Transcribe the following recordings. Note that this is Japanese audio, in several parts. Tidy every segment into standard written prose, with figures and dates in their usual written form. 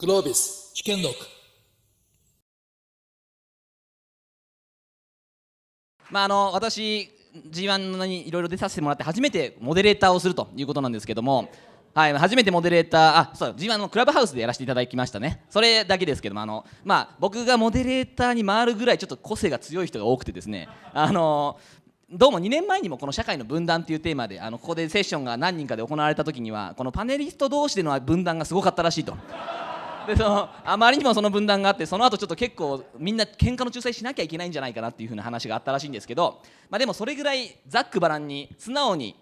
グロービス試験録。私 G1 にいろいろ出させてもらって初めてモデレーターをするということなんですけども、はい、初めてモデレーター、そう G1 のクラブハウスでやらせていただきましたね。それだけですけども、僕がモデレーターに回るぐらいちょっと個性が強い人が多くてですね、どうも2年前にもこの社会の分断というテーマでここでセッションが何人かで行われた時にはこのパネリスト同士での分断がすごかったらしいと。であまりにもその分断があって、その後ちょっと結構みんな喧嘩の仲裁しなきゃいけないんじゃないかなっていう風な話があったらしいんですけど、でもそれぐらいざっくばらんに素直に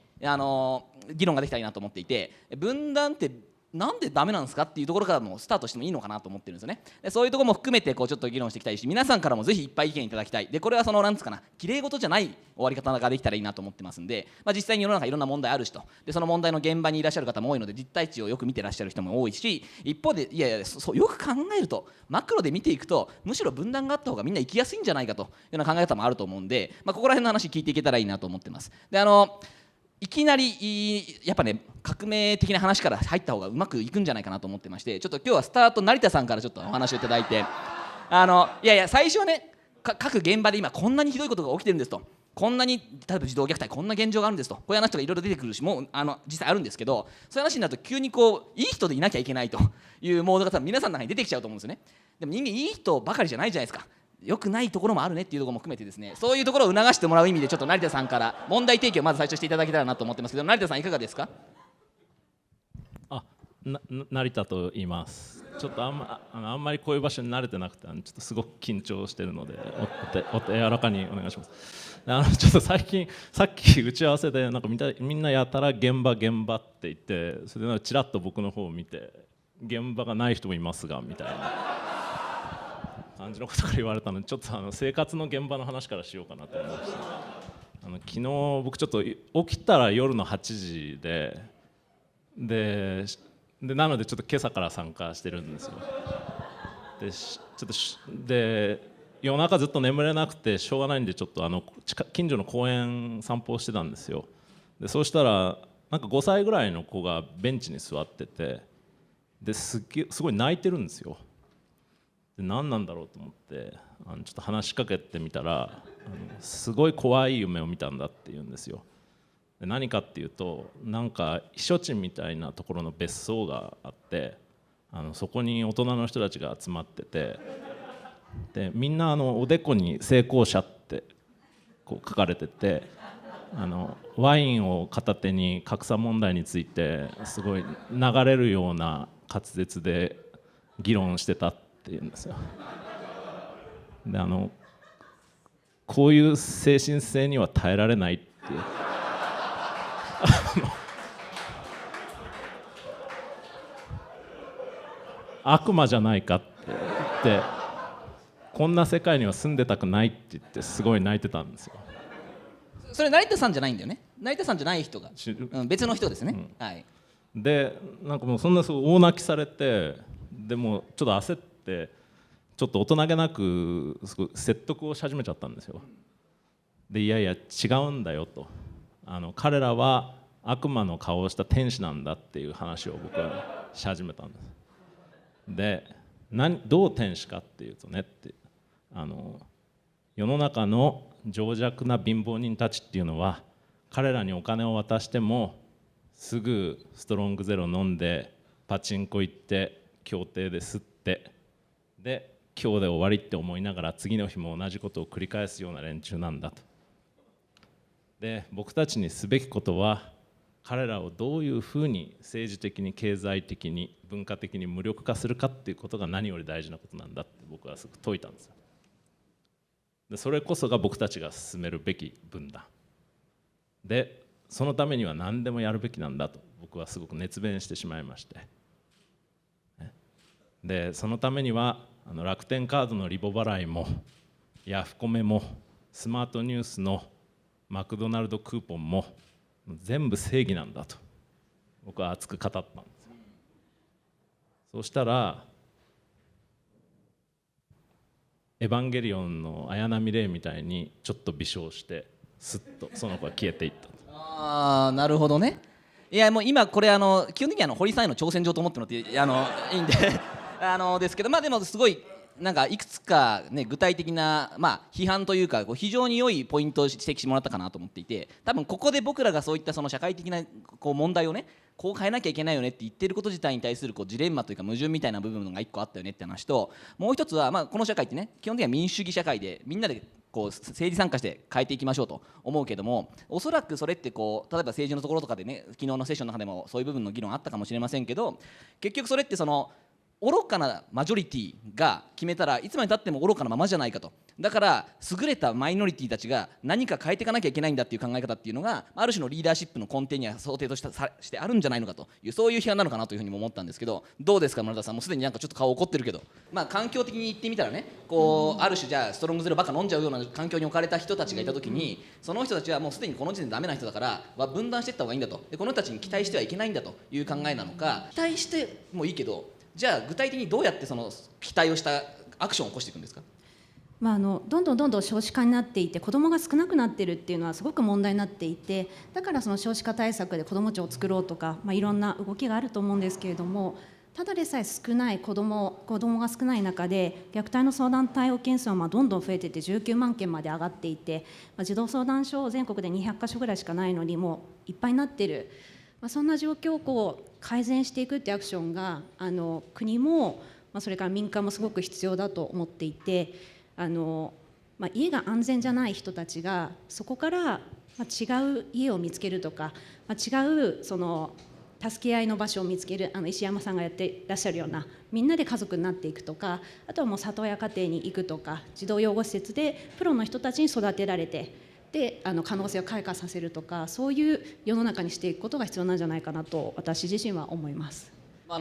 議論ができたらいいなと思っていて、分断ってなんでダメなんですかっていうところからもスタートしてもいいのかなと思ってるんですよね。でそういうところも含めてちょっと議論していきたいし、皆さんからもぜひいっぱい意見いただきたい。でこれはなんですかな、綺麗事じゃない終わり方ができたらいいなと思ってますんで、実際に世の中いろんな問題ある人で、その問題の現場にいらっしゃる方も多いので、実態値をよく見てらっしゃる人も多いし、一方でよく考えるとマクロで見ていくとむしろ分断があった方がみんな生きやすいんじゃないかというような考え方もあると思うんで、ここら辺の話聞いていけたらいいなと思ってます。でいきなりやっぱね、革命的な話から入った方がうまくいくんじゃないかなと思ってまして、ちょっと今日はスタート成田さんからちょっとお話をいただいて、最初はね、各現場で今こんなにひどいことが起きてるんですと、こんなに例えば児童虐待こんな現状があるんですと、こういう話とかいろいろ出てくるし、もう実際あるんですけど、そういう話になると急にいい人でいなきゃいけないというモードが多分皆さんの中に出てきちゃうと思うんですよね。でも人間いい人ばかりじゃないじゃないですか。良くないところもあるねっていうところも含めてですね、そういうところを促してもらう意味でちょっと成田さんから問題提起をまず最初していただけたらなと思ってますけど、成田さんいかがですか？成田と言います。ちょっとあんまりこういう場所に慣れてなくて、ちょっとすごく緊張してるのでお手柔らかにお願いします。ちょっとさっき打ち合わせでみんなやたら現場って言って、それでちらっと僕の方を見て、現場がない人もいますがみたいな感じのことから言われたので、ちょっと生活の現場の話からしようかなと思いました。昨日僕ちょっと起きたら夜の8時でなのでちょっと今朝から参加してるんですよ。で夜中ずっと眠れなくてしょうがないんで、ちょっと近所の公園散歩をしてたんですよ。でそうしたら5歳ぐらいの子がベンチに座ってて、すごい泣いてるんですよ。で何なんだろうと思ってちょっと話しかけてみたら、すごい怖い夢を見たんだって言うんですよ。で何かっていうと、避暑地みたいなところの別荘があって、そこに大人の人たちが集まってて、でみんなおでこに成功者って書かれてて、ワインを片手に格差問題についてすごい流れるような滑舌で議論してたっていうんですよ。でこういう精神性には耐えられないっていう悪魔じゃないかって言って、こんな世界には住んでたくないって言ってすごい泣いてたんですよ。それ成田さんじゃないんだよね。成田さんじゃない人が、別の人ですね、はい。でもうそんな大泣きされて、でもちょっと焦って、ちょっと大人げなく説得をし始めちゃったんですよ。でいや違うんだよと、彼らは悪魔の顔をした天使なんだっていう話を僕はし始めたんです。でどう天使かっていうとねって、世の中の情弱な貧乏人たちっていうのは、彼らにお金を渡してもすぐストロングゼロ飲んでパチンコ行って競艇で吸って、で今日で終わりって思いながら次の日も同じことを繰り返すような連中なんだと。で僕たちにすべきことは、彼らをどういうふうに政治的に経済的に文化的に無力化するかっていうことが何より大事なことなんだって僕はすぐ説いたんですよ。でそれこそが僕たちが進めるべき分断で、そのためには何でもやるべきなんだと僕はすごく熱弁してしまいまして、でそのためには楽天カードのリボ払いもヤフコメもスマートニュースのマクドナルドクーポンも全部正義なんだと僕は熱く語ったんですよ。そうしたらエヴァンゲリオンの綾波レイみたいにちょっと微笑してスッとその子が消えていった。ああ、なるほどね。いやもう今これ基本的に堀さんへの挑戦状と思ってもらっていいんでですけど、でもすごいなんかいくつか、ね、具体的な、批判というか非常に良いポイントを指摘してもらったかなと思っていて、多分ここで僕らがそういったその社会的な問題をねこう変えなきゃいけないよねって言ってること自体に対するジレンマというか矛盾みたいな部分が一個あったよねって話と、もう一つは、この社会ってね基本的には民主主義社会でみんなで政治参加して変えていきましょうと思うけども、おそらくそれって例えば政治のところとかでね昨日のセッションの中でもそういう部分の議論あったかもしれませんけど、結局それって愚かなマジョリティが決めたらいつまでたっても愚かなままじゃないかと。だから優れたマイノリティたちが何か変えていかなきゃいけないんだっていう考え方っていうのがある種のリーダーシップの根底には想定としてあるんじゃないのかという、そういう批判なのかなというふうにも思ったんですけど、どうですか村田さん。もうすでになんかちょっと顔怒ってるけど、環境的に言ってみたらねある種じゃあストロングゼロばっか飲んじゃうような環境に置かれた人たちがいた時に、その人たちはもうすでにこの時点でダメな人だから分断していった方がいいんだと、でこの人たちに期待してはいけないんだという考えなのか、期待してもいいけどじゃあ具体的にどうやってその期待をしたアクションを起こしていくんですか。どんどん少子化になっていて子どもが少なくなっているっていうのはすごく問題になっていて、だからその少子化対策で子ども庁を作ろうとか、いろんな動きがあると思うんですけれども、ただでさえ少ない子どもが少ない中で虐待の相談対応件数はどんどん増えていて19万件まで上がっていて、児童相談所全国で200か所ぐらいしかないのにもういっぱいになっている、そんな状況を改善していくってアクションが国も、それから民間もすごく必要だと思っていて、家が安全じゃない人たちがそこから違う家を見つけるとか、違うその助け合いの場所を見つける、石山さんがやっていらっしゃるようなみんなで家族になっていくとか、あとはもう里親家庭に行くとか、児童養護施設でプロの人たちに育てられて、で可能性を開花させるとか、そういう世の中にしていくことが必要なんじゃないかなと私自身は思います。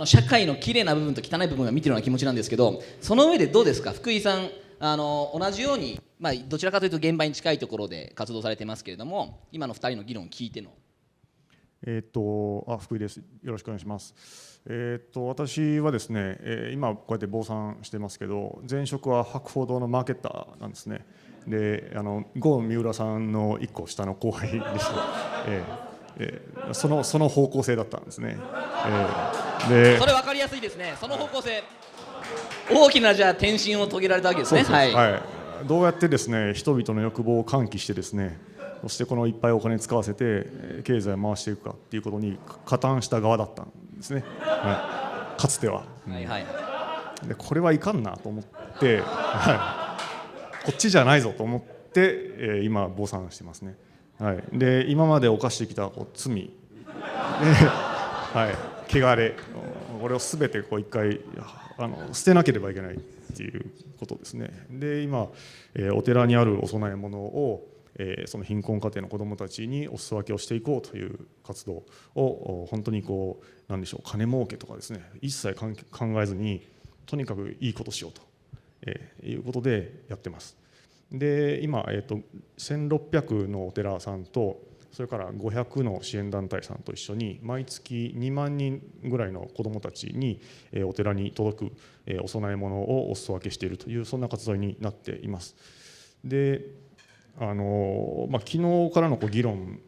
社会の綺麗な部分と汚い部分が見てるような気持ちなんですけど、その上でどうですか福井さん。同じように、どちらかというと現場に近いところで活動されてますけれども、今の2人の議論を聞いての。福井です。よろしくお願いします。私はですね、今こうやって坊さんしてますけど、前職は博報堂のマーケッターなんですね。で、郷三浦さんの1個下の後輩でした。その方向性だったんですね。でそれ分かりやすいですね。その方向性、大きなじゃあ転身を遂げられたわけですね。どうやってですね人々の欲望を喚起してですね、そしてこのいっぱいお金使わせて経済を回していくかっていうことに加担した側だったんですね、かつては。でこれはいかんなと思って、こっちじゃないぞと思って、今坊さんしてますね。で今まで犯してきた罪、汚れ、これをすべて一回捨てなければいけないっていうことですね。で今、お寺にあるお供え物を、その貧困家庭の子どもたちにお裾分けをしていこうという活動を本当に何でしょう、金儲けとかですね一切考えずにとにかくいいことしようと、いうことでやってます。で今、1600のお寺さんとそれから500の支援団体さんと一緒に毎月2万人ぐらいの子どもたちにお寺に届くお供え物をお裾分けしているという、そんな活動になっています。で昨日からの議論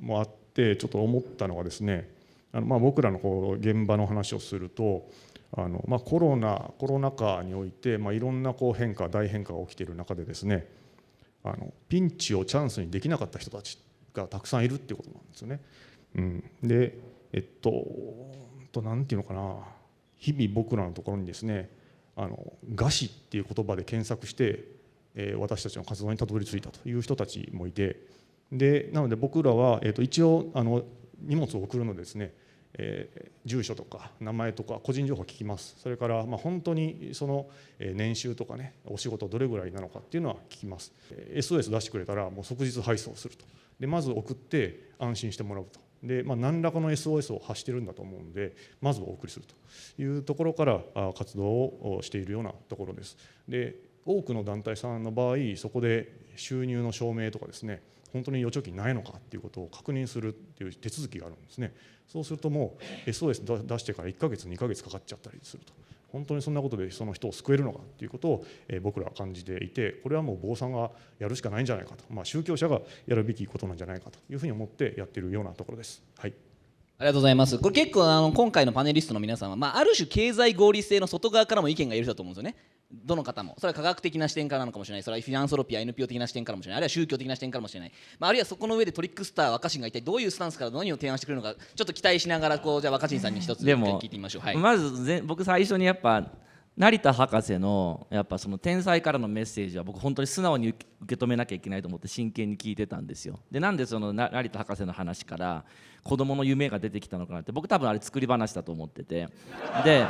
もあってちょっと思ったのがですね、僕らの現場の話をするとコロナ禍においていろんな大変化が起きている中でですね、ピンチをチャンスにできなかった人たちがたくさんいるっていうことなんですよね。でなんていうのかな、日々僕らのところにですね餓死っていう言葉で検索して私たちの活動にたどり着いたという人たちもいて、でなので僕らは一応荷物を送るのでですね、住所とか名前とか個人情報を聞きます。それから本当にその年収とかね、お仕事どれぐらいなのかっていうのは聞きます。SOS 出してくれたらもう即日配送すると。でまず送って安心してもらうと。で何らかの SOS を発してるんだと思うので、まずはお送りするというところから活動をしているようなところです。で多くの団体さんの場合、そこで収入の証明とかですね、本当に預貯金ないのかっていうことを確認するっていう手続きがあるんですね。そうするともう SOS 出してから1ヶ月2ヶ月かかっちゃったりすると、本当にそんなことでその人を救えるのかっていうことを僕らは感じていて、これはもう坊さんがやるしかないんじゃないかと、宗教者がやるべきことなんじゃないかというふうに思ってやっているようなところです。はい。ありがとうございます。これ結構今回のパネリストの皆さんは、ある種経済合理性の外側からも意見が言える人だと思うんですよね。どの方もそれは科学的な視点からなのかもしれない、それはフィナンソロピア NPO 的な視点からもしれない、あるいは宗教的な視点からもしれない、あるいはそこの上でトリックスター若新が一体どういうスタンスから何を提案してくれるのか、ちょっと期待しながらじゃあ若新さんに一つでも聞いてみましょう。はい、まず僕最初にやっぱ成田博士のやっぱその天才からのメッセージは僕本当に素直に受け止めなきゃいけないと思って真剣に聞いてたんですよ。でなんでその成田博士の話から子供の夢が出てきたのかなって、僕多分あれ作り話だと思ってて、で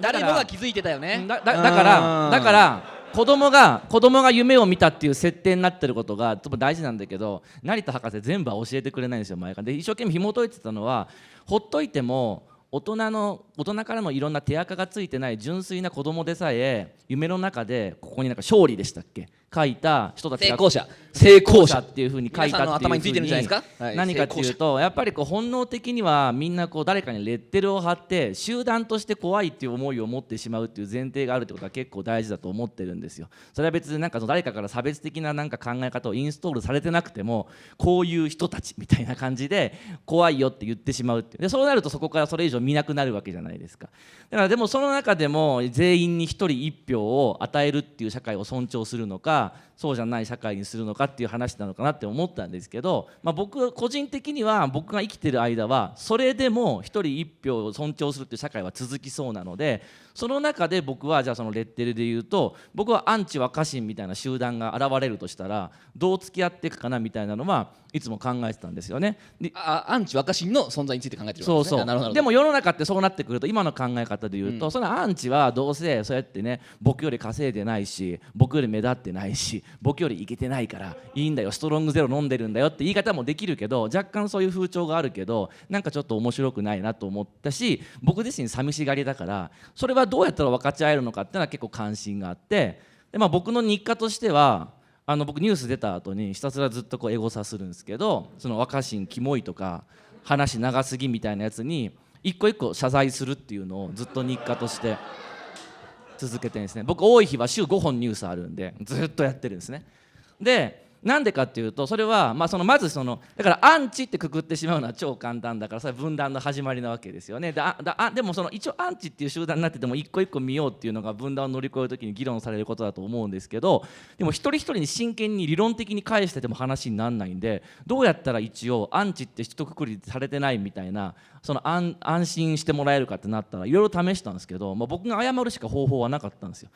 誰もが気づいてたよね。だから子供が夢を見たっていう設定になってることがとても大事なんだけど、成田博士全部は教えてくれないんですよ前から。で一生懸命紐解いてたのは、ほっといても大人からのいろんな手垢がついてない純粋な子供でさえ夢の中でここになんか勝利でしたっけ書いた人たちが成功者っていう風に書いたっていう風に、皆さんの頭についてるんじゃないですか。はい、何かっていうとやっぱり本能的にはみんな誰かにレッテルを貼って集団として怖いっていう思いを持ってしまうっていう前提があるってことは結構大事だと思ってるんですよ。それは別になんか誰かから差別的ななんか考え方をインストールされてなくても、こういう人たちみたいな感じで怖いよって言ってしまうっていう。でそうなるとそこからそれ以上見なくなるわけじゃないですか。だからでもその中でも全員に一人一票を与えるっていう社会を尊重するのか、そうじゃない社会にするのかっていう話なのかなって思ったんですけど、僕個人的には僕が生きてる間はそれでも一人一票を尊重するっていう社会は続きそうなので、その中で僕はじゃあそのレッテルで言うと、僕はアンチ若新みたいな集団が現れるとしたらどう付き合っていくかなみたいなのはいつも考えてたんですよね。アンチ若新の存在について考えてるわけですね。そうそう。でも世の中ってそうなってくると、今の考え方で言うと、そのアンチはどうせそうやってね、僕より稼いでないし僕より目立ってないし僕よりイケてないからいいんだよ、ストロングゼロ飲んでるんだよって言い方もできるけど、若干そういう風潮があるけどなんかちょっと面白くないなと思ったし、僕自身寂しがりだから、それはどうやったら分かち合えるのかっていうのは結構関心があって、で、僕の日課としては僕ニュース出た後にひたすらずっとエゴサするんですけど、その若新キモいとか話長すぎみたいなやつに一個一個謝罪するっていうのをずっと日課として続けてるんですね。僕多い日は週5本ニュースあるんでずっとやってるんですね。でなんでかっていうと、それはまずだからアンチってくくってしまうのは超簡単だから、それは分断の始まりなわけですよね。でも一応アンチっていう集団になってても一個一個見ようっていうのが分断を乗り越えるときに議論されることだと思うんですけど、でも一人一人に真剣に理論的に返してても話にならないんで、どうやったら一応アンチって一括りされてないみたいな安心してもらえるかってなったらいろいろ試したんですけど、僕が謝るしか方法はなかったんですよ。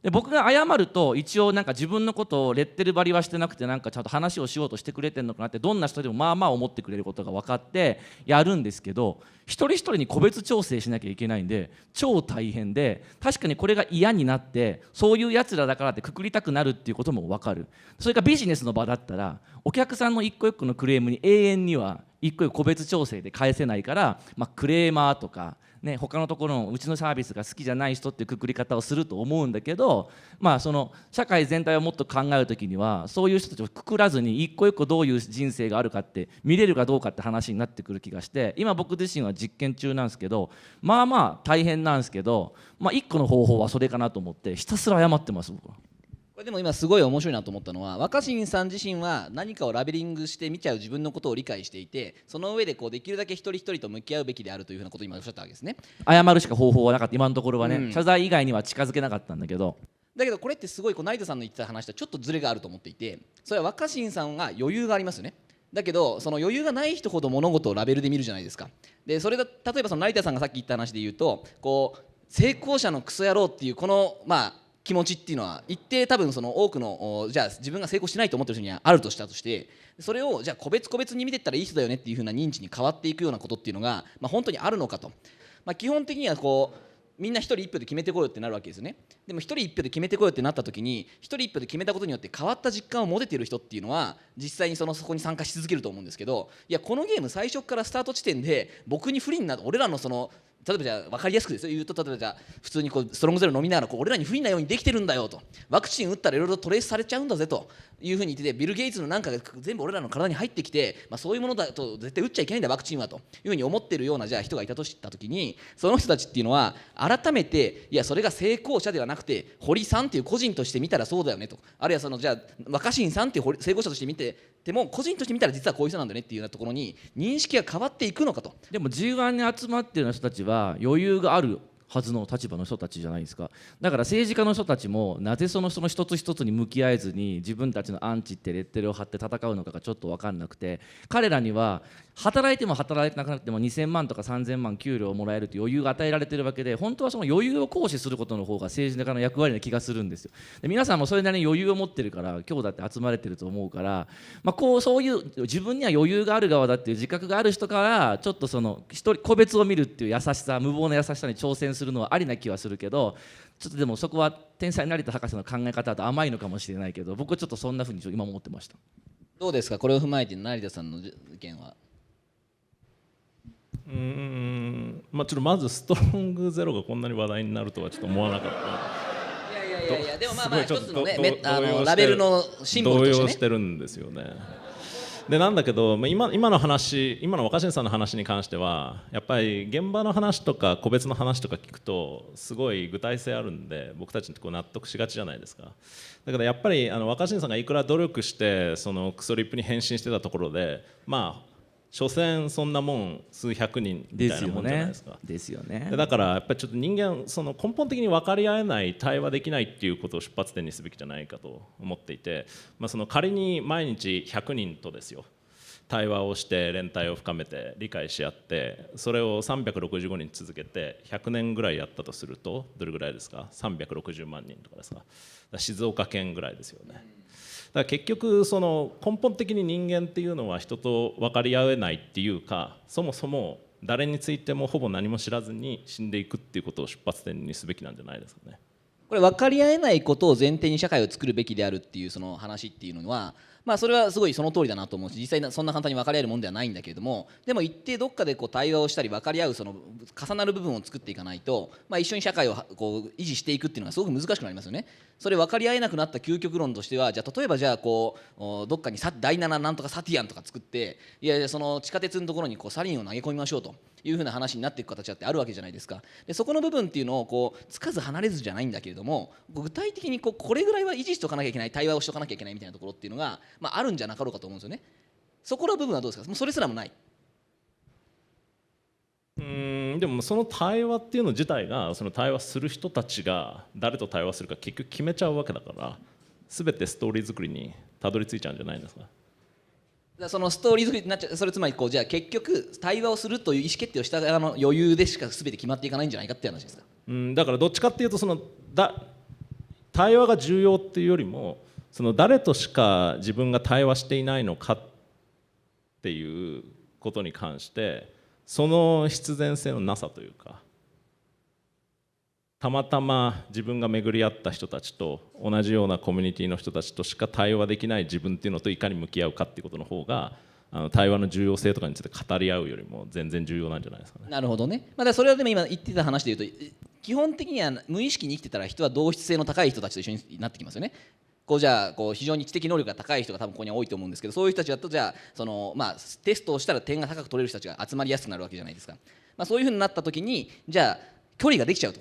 で僕が謝ると一応なんか自分のことをレッテル張りはしてなくて、なんかちゃんと話をしようとしてくれてるのかなって、どんな人でもまあまあ思ってくれることが分かってやるんですけど、一人一人に個別調整しなきゃいけないんで超大変で、確かにこれが嫌になってそういうやつらだからってくくりたくなるっていうことも分かる。それからビジネスの場だったらお客さんの一個一個のクレームに永遠には一個一個個別調整で返せないから、クレーマーとかね、他のところのうちのサービスが好きじゃない人っていうくくり方をすると思うんだけど、その社会全体をもっと考えるときにはそういう人たちをくくらずに一個一個どういう人生があるかって見れるかどうかって話になってくる気がして、今僕自身は実験中なんですけど、大変なんですけど、一個の方法はそれかなと思ってひたすら謝ってます僕は。これでも今すごい面白いなと思ったのは、若新さん自身は何かをラベリングして見ちゃう自分のことを理解していて、その上でできるだけ一人一人と向き合うべきであるというふうなことを今おっしゃったわけですね。謝るしか方法はなかった、今のところはね、謝罪以外には近づけなかったんだけど。だけどこれってすごい成田さんの言ってた話とちょっとズレがあると思っていて、それは若新さんが余裕がありますよね。だけどその余裕がない人ほど物事をラベルで見るじゃないですか。でそれだ例えば成田さんがさっき言った話で言うと、成功者のクソ野郎っていうこの気持ちっていうのは一定多分多くのじゃあ自分が成功してないと思ってる人にはあるとしたとして、それをじゃあ個別に見てったらいい人だよねっていう風な認知に変わっていくようなことっていうのが、本当にあるのかと、基本的にはみんな一人一票で決めてこようってなるわけですよね。でも一人一票で決めてこようってなった時に、一人一票で決めたことによって変わった実感を持てている人っていうのは実際にそこに参加し続けると思うんですけど、いやこのゲーム最初からスタート地点で僕に不利になる、俺らの例えばじゃあ分かりやすくですよ言うと、例えばじゃあ普通にストロングゼロ飲みながら俺らに不利なようにできてるんだよと、ワクチン打ったらいろいろトレースされちゃうんだぜというふうに言ってて、ビル・ゲイツのなんかが全部俺らの体に入ってきて、そういうものだと絶対打っちゃいけないんだワクチンはというふうに思ってるようなじゃあ人がいたとした時に、その人たちっていうのは改めていやそれが成功者ではなくて堀さんっていう個人として見たらそうだよねと、あるいはじゃあ若新さんっていう成功者として見てても個人として見たら実はこういう人なんだねっていうようなところに認識が変わっていくのかと。でも G1 に集まってるような人たちは余裕があるはずの立場の人たちじゃないですか。だから政治家の人たちもなぜその一つ一つに向き合えずに自分たちのアンチってレッテルを貼って戦うのかがちょっと分かんなくて、彼らには働いても働いてなくなっても2000万とか3000万給料をもらえるという余裕が与えられているわけで、本当はその余裕を行使することの方が政治家の役割な気がするんですよ。で皆さんもそれなりに余裕を持ってるから今日だって集まれてると思うから、そういう自分には余裕がある側だっていう自覚がある人からちょっとその一人個別を見るっていう優しさ、無謀な優しさに挑戦するのはありな気はするけど、ちょっとでもそこは天才成田博士の考え方だと甘いのかもしれないけど、僕はちょっとそんな風に今思ってました。どうですか、これを踏まえて成田さんの意見は。ちょっとまずストロングゼロがこんなに話題になるとはちょっと思わなかった。いやでもまあまあ一すごいちょっとつのねラベルのシンボルとしてね。動揺してるんですよね。でなんだけど、今の若新さんの話に関してはやっぱり現場の話とか個別の話とか聞くとすごい具体性あるんで、僕たちってこう納得しがちじゃないですか。だからやっぱり若新さんがいくら努力してそのクソリップに変身してたところで、所詮そんなもん数百人みたいなもんじゃないですか。ですよね。だからやっぱりちょっと人間その根本的に分かり合えない、対話できないっていうことを出発点にすべきじゃないかと思っていて、その仮に毎日100人とですよ対話をして連帯を深めて理解し合って、それを365日続けて100年ぐらいやったとするとどれぐらいですか。360万人とかですか。だから静岡県ぐらいですよね。だから結局その根本的に人間っていうのは人と分かり合えないっていうか、そもそも誰についてもほぼ何も知らずに死んでいくっていうことを出発点にすべきなんじゃないですかね。これ分かり合えないことを前提に社会を作るべきであるっていうその話っていうのは、それはすごいその通りだなと思うし、実際そんな簡単に分かり合えるものではないんだけれども、でも一定どっかでこう対話をしたり分かり合うその重なる部分を作っていかないと、一緒に社会をこう維持していくっていうのがすごく難しくなりますよね。それ分かり合えなくなった究極論としては、じゃあ例えばこうどっかに第7なんとかサティアンとか作って、いやいやその地下鉄のところにこうサリンを投げ込みましょうというふうな話になっていく形だってあるわけじゃないですか。でそこの部分っていうのをこうつかず離れずじゃないんだけれども、具体的にこれぐらいは維持しておかなきゃいけない、対話をしておかなきゃいけないみたいなところっていうのが、あるんじゃなかろうかと思うんですよね。そこの部分はどうですか。もうそれすらもない。でもその対話っていうの自体が、その対話する人たちが誰と対話するか結局決めちゃうわけだから、全てストーリー作りにたどり着いちゃうんじゃないですか。そのストーリー作りになっちゃう。それつまりじゃあ結局対話をするという意思決定をした側の余裕でしか全て決まっていかないんじゃないかっていう話ですか。だからどっちかっていうと対話が重要っていうよりも、その誰としか自分が対話していないのかっていうことに関してその必然性のなさというか、たまたま自分が巡り合った人たちと同じようなコミュニティの人たちとしか対話できない自分っていうのといかに向き合うかっていうことの方が、対話の重要性とかについて語り合うよりも全然重要なんじゃないですかね。なるほどね。だからそれはでも今言ってた話でいうと、基本的には無意識に生きてたら人は同質性の高い人たちと一緒になってきますよね。じゃあ非常に知的能力が高い人が多分ここには多いと思うんですけど、そういう人たちだとじゃあテストをしたら点が高く取れる人たちが集まりやすくなるわけじゃないですか。そういうふうになった時にじゃあ距離ができちゃうと、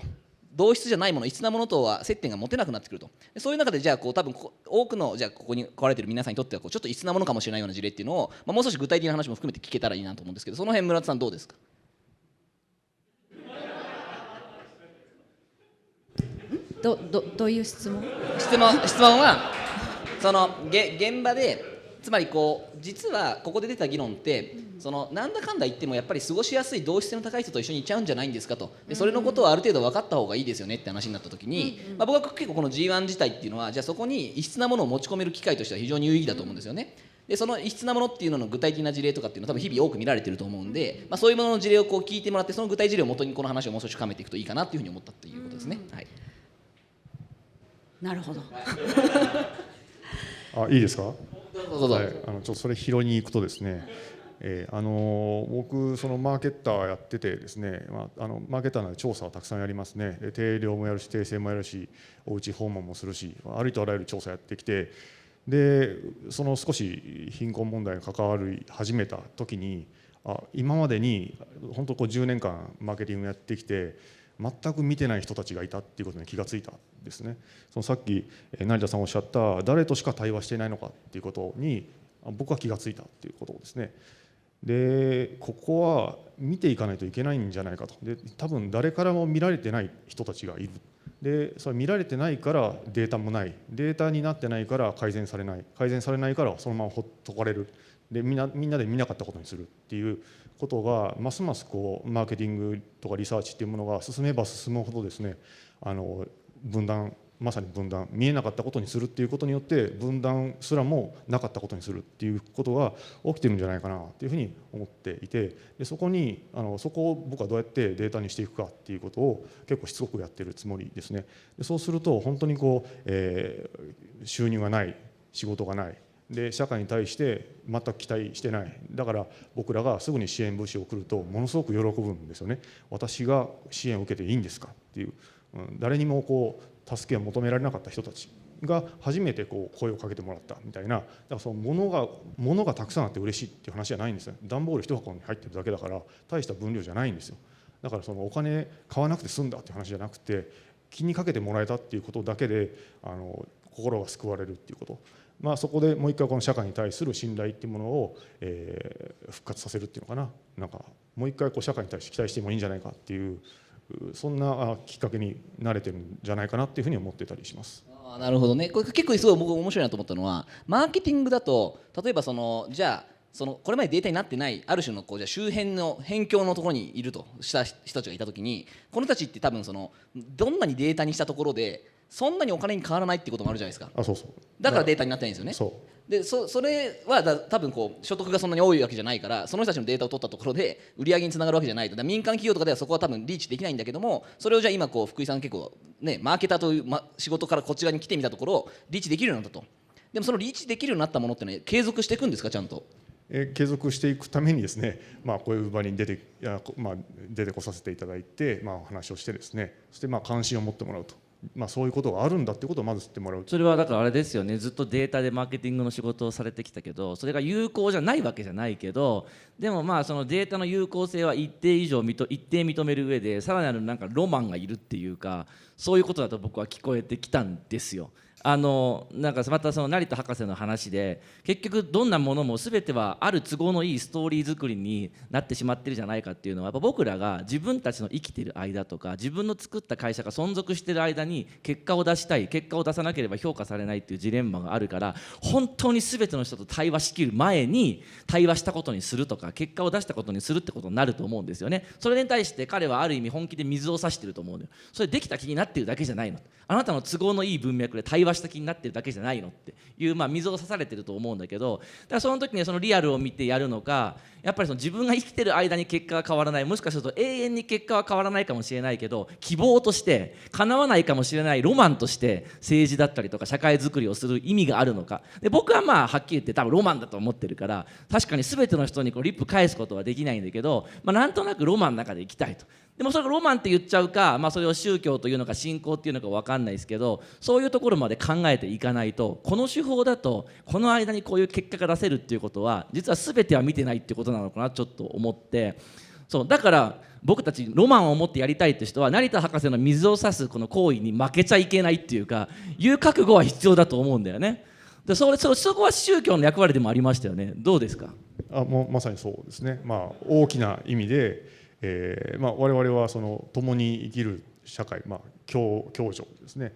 同質じゃないもの、異質なものとは接点が持てなくなってくると。そういう中でじゃあ多分多くのじゃあここに来られている皆さんにとってはちょっと異質なものかもしれないような事例っていうのを、もう少し具体的な話も含めて聞けたらいいなと思うんですけど、その辺村田さんどうですか。どういう質問はその現場で、つまり実はここで出た議論ってなんだかんだ言ってもやっぱり過ごしやすい同質性の高い人と一緒にいっちゃうんじゃないんですかと。でそれのことをある程度分かった方がいいですよねって話になった時に、僕は結構この G1 自体っていうのは、じゃあそこに異質なものを持ち込める機会としては非常に有意義だと思うんですよね。でその異質なものっていうのの具体的な事例とかっていうのは多分日々多く見られてると思うんで、そういうものの事例を聞いてもらって、その具体事例をもとにこの話をもう少し深めていくといいかなっていうふうに思ったっていうことですね。はい、なるほど。いいですか。どうぞ。ちょっとそれ拾いに行くとですね、僕そのマーケッターやっててですね、マーケッターなので調査をたくさんやりますね。で定量もやるし訂正もやるし、おうち訪問もするし、ありとあらゆる調査やってきて、でその少し貧困問題に関わり始めた時に、今までに本当10年間マーケティングやってきて全く見てない人たちがいたっていうことに気がついたんですね。そのさっき成田さんおっしゃった誰としか対話していないのかっていうことに僕は気がついたっていうことですね。でここは見ていかないといけないんじゃないかと。で多分誰からも見られてない人たちがいる。でそれ見られてないからデータもない、データになってないから改善されない、改善されないからそのままほっとかれる、でみんなで見なかったことにするっていうことがますますこうマーケティングとかリサーチっていうものが進めば進むほどですね、分断、まさに分断、見えなかったことにするっていうことによって分断すらもなかったことにするっていうことが起きてるんじゃないかなっていうふうに思っていて、でそこを僕はどうやってデータにしていくかっていうことを結構しつこくやってるつもりですね。でそうすると本当にこう、収入がない、仕事がない、で社会に対して全く期待してない、だから僕らがすぐに支援物資を送るとものすごく喜ぶんですよね。私が支援を受けていいんですかっていう、誰にもこう助けを求められなかった人たちが初めてこう声をかけてもらったみたいな、だからその物がたくさんあって嬉しいっていう話じゃないんですよ。段ボール一箱に入ってるだけだから大した分量じゃないんですよ。だからそのお金買わなくて済んだっていう話じゃなくて、気にかけてもらえたっていうことだけで心が救われるっていうこと、そこでもう一回この社会に対する信頼っていうものを、復活させるっていうのかな、なんかもう一回こう社会に対して期待してもいいんじゃないかっていう、そんなきっかけになれてるんじゃないかなっていうふうに思ってたりします。なるほどね。これ結構すごい僕面白いなと思ったのは、マーケティングだと例えばじゃあこれまでデータになってないある種のじゃあ周辺の辺境のところにいるとした人たちがいたときに、この人たちって多分どんなにデータにしたところでそんなにお金に変わらないってこともあるじゃないですか。そうそう、だからデータになってないんですよね。でそれは多分所得がそんなに多いわけじゃないから、その人たちのデータを取ったところで売り上げにつながるわけじゃないと。だから民間企業とかではそこは多分リーチできないんだけども、それをじゃあ今福井さん結構ねマーケターという、仕事からこっち側に来てみたところリーチできるようになったと。でもそのリーチできるようになったものってのは継続していくんですか、ちゃんと。継続していくためにですね、こういう場に出てこさせていただいて、お話をしてですね、そして関心を持ってもらうと、そういうことがあるんだっていうことをまず知ってもらう。それはだからあれですよね、ずっとデータでマーケティングの仕事をされてきたけど、それが有効じゃないわけじゃないけど、でもそのデータの有効性は一定認める上で、さらなるなんかロマンがいるっていうか、そういうことだと僕は聞こえてきたんですよ。なんかまたその成田博士の話で、結局どんなものも全てはある都合のいいストーリー作りになってしまってるじゃないかっていうのは、やっぱ僕らが自分たちの生きてる間とか自分の作った会社が存続してる間に結果を出したい、結果を出さなければ評価されないっていうジレンマがあるから、本当に全ての人と対話しきる前に対話したことにするとか結果を出したことにするってことになると思うんですよね。それに対して彼はある意味本気で水を差してると思うのよ。それできた気になってるだけじゃないの、あなたの都合のいい文脈で対話した気になってるだけじゃないのっていう、水を差されてると思うんだけど、だからその時にそのリアルを見てやるのか、やっぱりその自分が生きてる間に結果が変わらない、もしかすると永遠に結果は変わらないかもしれないけど、希望として叶わないかもしれないロマンとして政治だったりとか社会づくりをする意味があるのか。で僕ははっきり言って多分ロマンだと思ってるから、確かに全ての人にリップ返すことはできないんだけど、なんとなくロマンの中で生きたいと。でもそれがロマンって言っちゃうか、それを宗教というのか信仰っていうのか分かんないですけど、そういうところまで考えていかないと、この手法だとこの間にこういう結果が出せるっていうことは実は全ては見てないっていうことなのかなちょっと思って、そうだから僕たちロマンを持ってやりたいって人は成田博士の水を差すこの行為に負けちゃいけないっていうか、いう覚悟は必要だと思うんだよね。でそこは宗教の役割でもありましたよね。どうですか。もうまさにそうですね。大きな意味で我々はその共に生きる社会、共助ですね、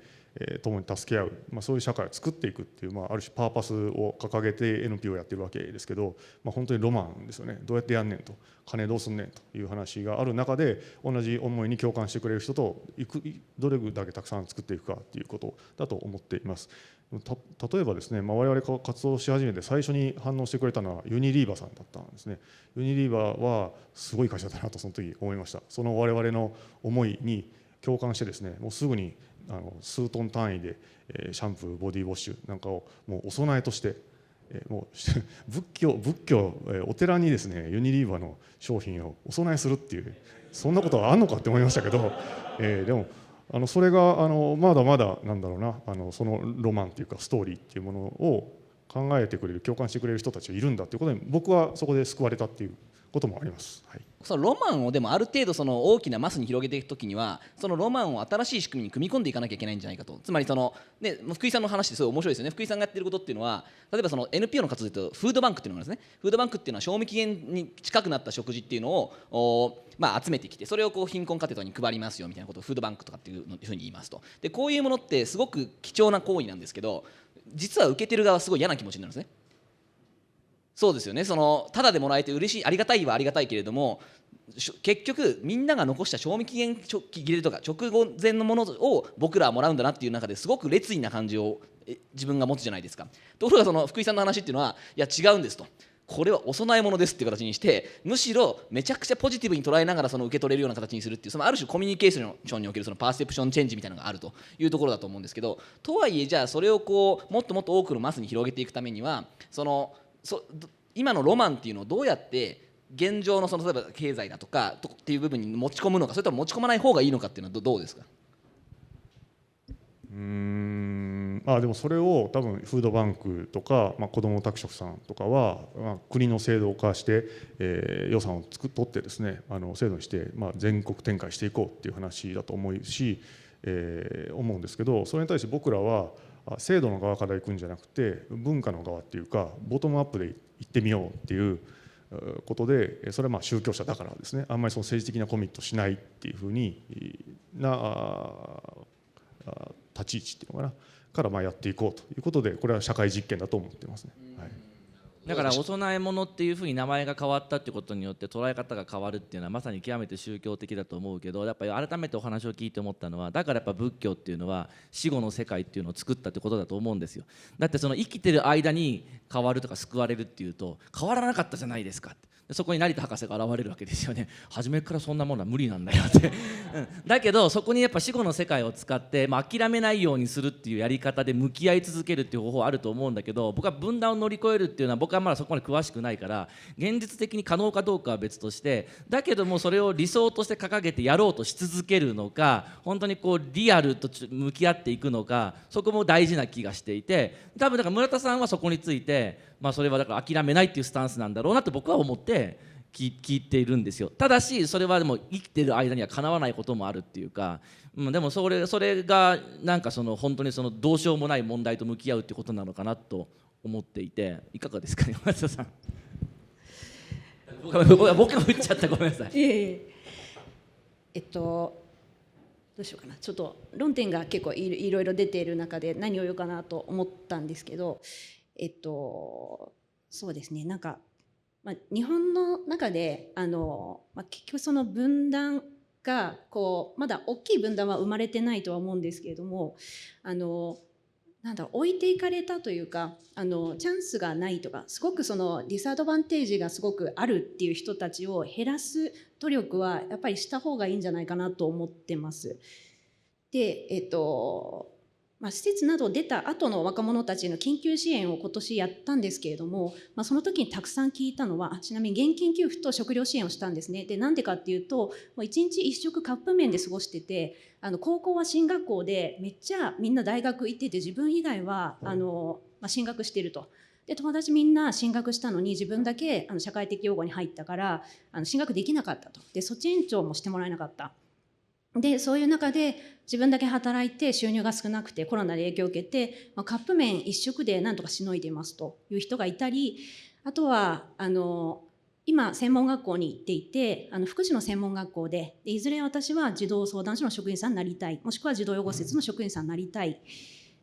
共に助け合う、そういう社会を作っていくっていう、ある種パーパスを掲げて NPO をやってるわけですけど、本当にロマンですよね。どうやってやんねんと、金どうすんねんという話がある中で、同じ思いに共感してくれる人とどれだけたくさん作っていくかっていうことだと思っています。例えばですね、我々が活動し始めて最初に反応してくれたのはユニリーバさんだったんですね。ユニリーバはすごい会社だなとその時思いました。その我々の思いに共感してですね、もうすぐに数トン単位でシャンプー、ボディウォッシュなんかをもうお供えとしてもう仏教お寺にですねユニリーバの商品をお供えするっていう、そんなことはあんのかって思いましたけど、でもそれがまだまだなんだろうな、そのロマンっていうかストーリーっていうものを考えてくれる、共感してくれる人たちがいるんだっていうことに僕はそこで救われたっていうこともあります。はい、そのロマンをでもある程度その大きなマスに広げていくときにはそのロマンを新しい仕組みに組み込んでいかなきゃいけないんじゃないかと。つまりその、ね、福井さんの話ってすごい面白いですよね。福井さんがやってることっていうのは例えばその NPO の活動でいうとフードバンクっていうのがあるんですね。フードバンクっていうのは賞味期限に近くなった食事っていうのを集めてきてそれをこう貧困家庭とかに配りますよみたいなことをフードバンクとかっていうふうに言いますと。でこういうものってすごく貴重な行為なんですけど実は受けてる側はすごい嫌な気持ちになるんですね。そうですよね。そのただでもらえて嬉しいありがたいはありがたいけれども結局みんなが残した賞味期限切れとか直後前のものを僕らはもらうんだなっていう中ですごく劣位な感じを自分が持つじゃないですか。ところがその福井さんの話っていうのはいや違うんですと。これはお供え物ですっていう形にしてむしろめちゃくちゃポジティブに捉えながらその受け取れるような形にするっていうそのある種コミュニケーションにおけるそのパーセプションチェンジみたいなのがあるというところだと思うんですけどとはいえじゃあそれをこうもっともっと多くのマスに広げていくためには今のロマンっていうのをどうやって現状のその例えば経済だとかっていう部分に持ち込むのかそれとも持ち込まない方がいいのかっていうのはどうですか。でもそれを多分フードバンクとか、子ども宅食さんとかは、国の制度化して、予算を取ってですね制度にして、全国展開していこうっていう話だと思うし、思うんですけどそれに対して僕らは制度の側から行くんじゃなくて文化の側っていうかボトムアップで行ってみようっていうことでそれは宗教者だからですねあんまりその政治的なコミットしないっていうふうに立ち位置っていうのかなからやっていこうということでこれは社会実験だと思ってますね。はい、だからお供え物っていうふうに名前が変わったってことによって捉え方が変わるっていうのはまさに極めて宗教的だと思うけどやっぱり改めてお話を聞いて思ったのはだからやっぱ仏教っていうのは死後の世界っていうのを作ったってことだと思うんですよ。だってその生きてる間に変わるとか救われるっていうと変わらなかったじゃないですかってそこに成田博士が現れるわけですよね。初めからそんなものは無理なんだよって、だけどそこにやっぱ死後の世界を使って、諦めないようにするっていうやり方で向き合い続けるっていう方法あると思うんだけど僕は分断を乗り越えるっていうのは僕はまだそこまで詳しくないから現実的に可能かどうかは別としてだけどもそれを理想として掲げてやろうとし続けるのか本当にこうリアルと向き合っていくのかそこも大事な気がしていて多分だから村田さんはそこについてそれはだから諦めないっていうスタンスなんだろうなって僕は思って聞いているんですよ。ただしそれはでも生きてる間にはかなわないこともあるっていうか、でもそれがなんかその本当にそのどうしようもない問題と向き合うってことなのかなと思っていていかがですかね松田さん。僕が振っちゃったごめんなさい。どうしようかなちょっと論点が結構いろいろ出ている中で何を言おうかなと思ったんですけどそうですねなんか、日本の中で結局その分断がまだ大きい分断は生まれてないとは思うんですけれども置いていかれたというかチャンスがないとかすごくそのディスアドバンテージがすごくあるっていう人たちを減らす努力はやっぱりした方がいいんじゃないかなと思ってます。で施設など出た後の若者たちの緊急支援を今年やったんですけれども、その時にたくさん聞いたのはちなみに現金給付と食料支援をしたんですね。でなんでかっていうと1日1食カップ麺で過ごしてて高校は進学校でめっちゃみんな大学行ってて自分以外は進学してると。で友達みんな進学したのに自分だけ社会的養護に入ったから進学できなかったと。で措置延長もしてもらえなかった。でそういう中で自分だけ働いて収入が少なくてコロナで影響を受けて、カップ麺一食でなんとかしのいでますという人がいたりあとは今専門学校に行っていて福祉の専門学校でいずれ私は児童相談所の職員さんになりたいもしくは児童養護施設の職員さんになりたい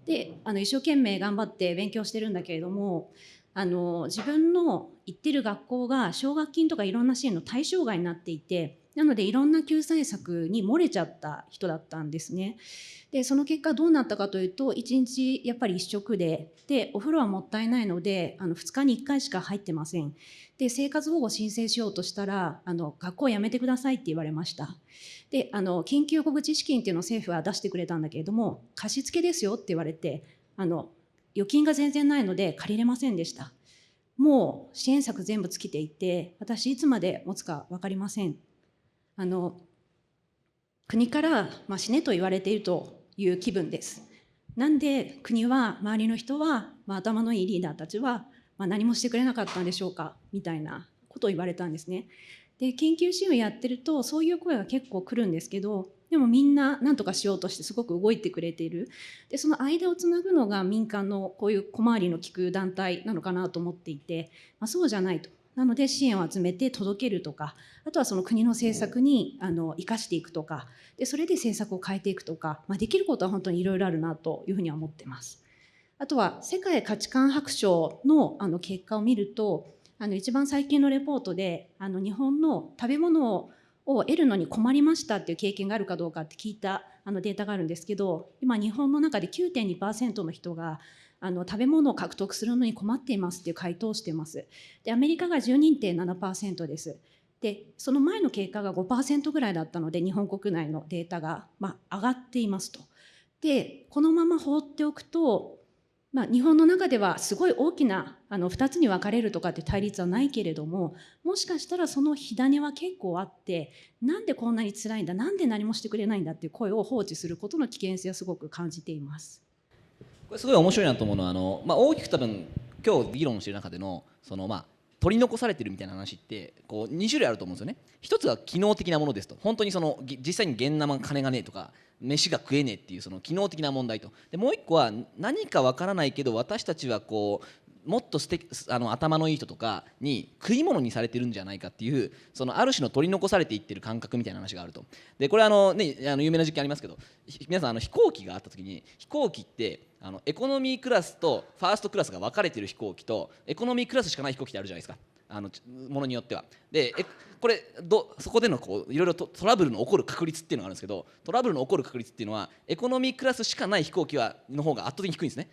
で一生懸命頑張って勉強してるんだけれども自分の行ってる学校が奨学金とかいろんな支援の対象外になっていてなのでいろんな救済策に漏れちゃった人だったんですね。でその結果どうなったかというと1日やっぱり1食でお風呂はもったいないので2日に1回しか入ってません。で生活保護申請しようとしたら学校を辞めてくださいって言われました。で緊急小口資金っていうのを政府は出してくれたんだけれども貸し付けですよって言われて預金が全然ないので借りれませんでした。もう支援策全部尽きていて私いつまで持つか分かりません。国から、死ねと言われているという気分です。なんで国は周りの人は、頭のいいリーダーたちは、何もしてくれなかったんでしょうかみたいなことを言われたんですね。で研究支援をやってるとそういう声が結構来るんですけど、でもみんな何とかしようとしてすごく動いてくれている。でその間をつなぐのが民間のこういう小回りの利く団体なのかなと思っていて、そうじゃないと。なので支援を集めて届けるとか、あとはその国の政策に生かしていくとかで、それで政策を変えていくとか、できることは本当にいろいろあるなというふうには思ってます。あとは世界価値観白書の結果を見ると、一番最近のレポートで日本の食べ物を得るのに困りましたっていう経験があるかどうかって聞いたデータがあるんですけど、今日本の中で 9.2% の人が食べ物を獲得するのに困っていますっていう回答をしています。でアメリカが 12.7% です。でその前の結果が 5% ぐらいだったので、日本国内のデータが上がっていますと。でこのまま放っておくと、日本の中ではすごい大きな2つに分かれるとかって対立はないけれども、もしかしたらその火種は結構あって、なんでこんなに辛いんだ、なんで何もしてくれないんだっていう声を放置することの危険性をすごく感じています。これすごい面白いなと思うのは大きく多分今日議論している中での取り残されてるみたいな話ってこう2種類あると思うんですよね。一つは機能的なものですと、本当に実際に現生金がねえとか飯が食えねえっていうその機能的な問題と、でもう一個は何かわからないけど私たちはこうもっと頭のいい人とかに食い物にされてるんじゃないかっていう、そのある種の取り残されていってる感覚みたいな話があると。でこれ有名な実験ありますけど、皆さん飛行機があった時に、飛行機ってエコノミークラスとファーストクラスが分かれてる飛行機と、エコノミークラスしかない飛行機ってあるじゃないですか、ものによっては。でこれそこでのいろいろトラブルの起こる確率っていうのがあるんですけど、トラブルの起こる確率っていうのはエコノミークラスしかない飛行機の方が圧倒的に低いんですね。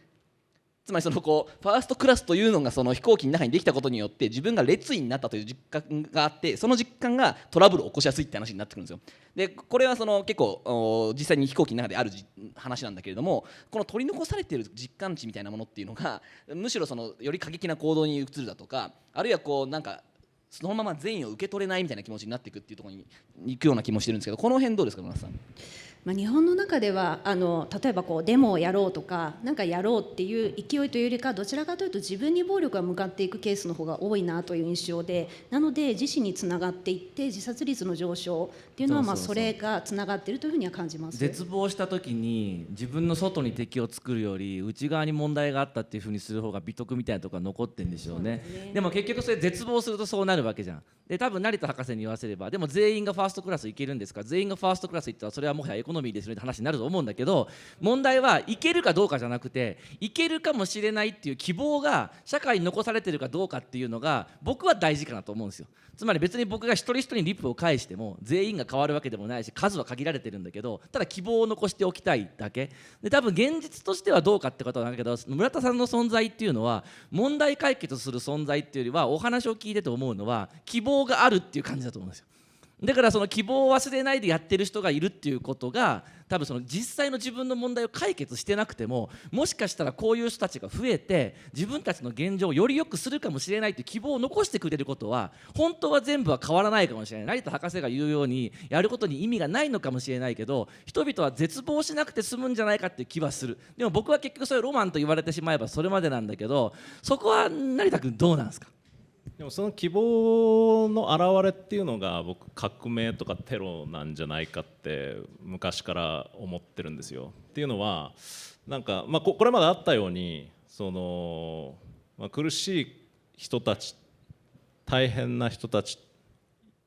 つまりファーストクラスというのがその飛行機の中にできたことによって自分が列位になったという実感があって、その実感がトラブルを起こしやすいって話になってくるんですよ。でこれは結構実際に飛行機の中である話なんだけれども、この取り残されている実感値みたいなものっていうのがむしろより過激な行動に移るだとか、あるいはそのまま善意を受け取れないみたいな気持ちになっていくっていうところに行くような気もしてるんですけど、この辺どうですか村瀬さん。日本の中では例えばデモをやろうとか何かやろうっていう勢いというよりか、どちらかというと自分に暴力が向かっていくケースの方が多いなという印象で、なので自死につながっていって自殺率の上昇っていうのはそれがつながっているというふうには感じます。絶望した時に自分の外に敵を作るより内側に問題があったっていうふうにする方が美徳みたいなところが残ってるんでしょうね。でも結局それ絶望するとそうなるわけじゃん。で多分成田博士に言わせれば、でも全員がファーストクラス行けるんですか、全員がファーストクラス行ったらそれはもはやエコノミーですよねって話になると思うんだけど、問題は行けるかどうかじゃなくて、行けるかもしれないっていう希望が社会に残されてるかどうかっていうのが僕は大事かなと思うんですよ。つまり別に僕が一人一人にリップを返しても全員が変わるわけでもないし、数は限られてるんだけど、ただ希望を残しておきたいだけで、多分現実としてはどうかってことなんだけど、村田さんの存在っていうのは問題解決する存在っていうよりは、お話を聞いてて思うのは希望があるっていう感じだと思うんですよ。だからその希望を忘れないでやってる人がいるっていうことが、多分その実際の自分の問題を解決してなくても、もしかしたらこういう人たちが増えて自分たちの現状をより良くするかもしれないという希望を残してくれることは、本当は全部は変わらないかもしれない。成田博士が言うようにやることに意味がないのかもしれないけど、人々は絶望しなくて済むんじゃないかっていう気はする。でも僕は結局それロマンと言われてしまえばそれまでなんだけど、そこは成田君どうなんですか。でもその希望の表れっていうのが僕革命とかテロなんじゃないかって昔から思ってるんですよ。っていうのはこれまであったように苦しい人たち、大変な人たち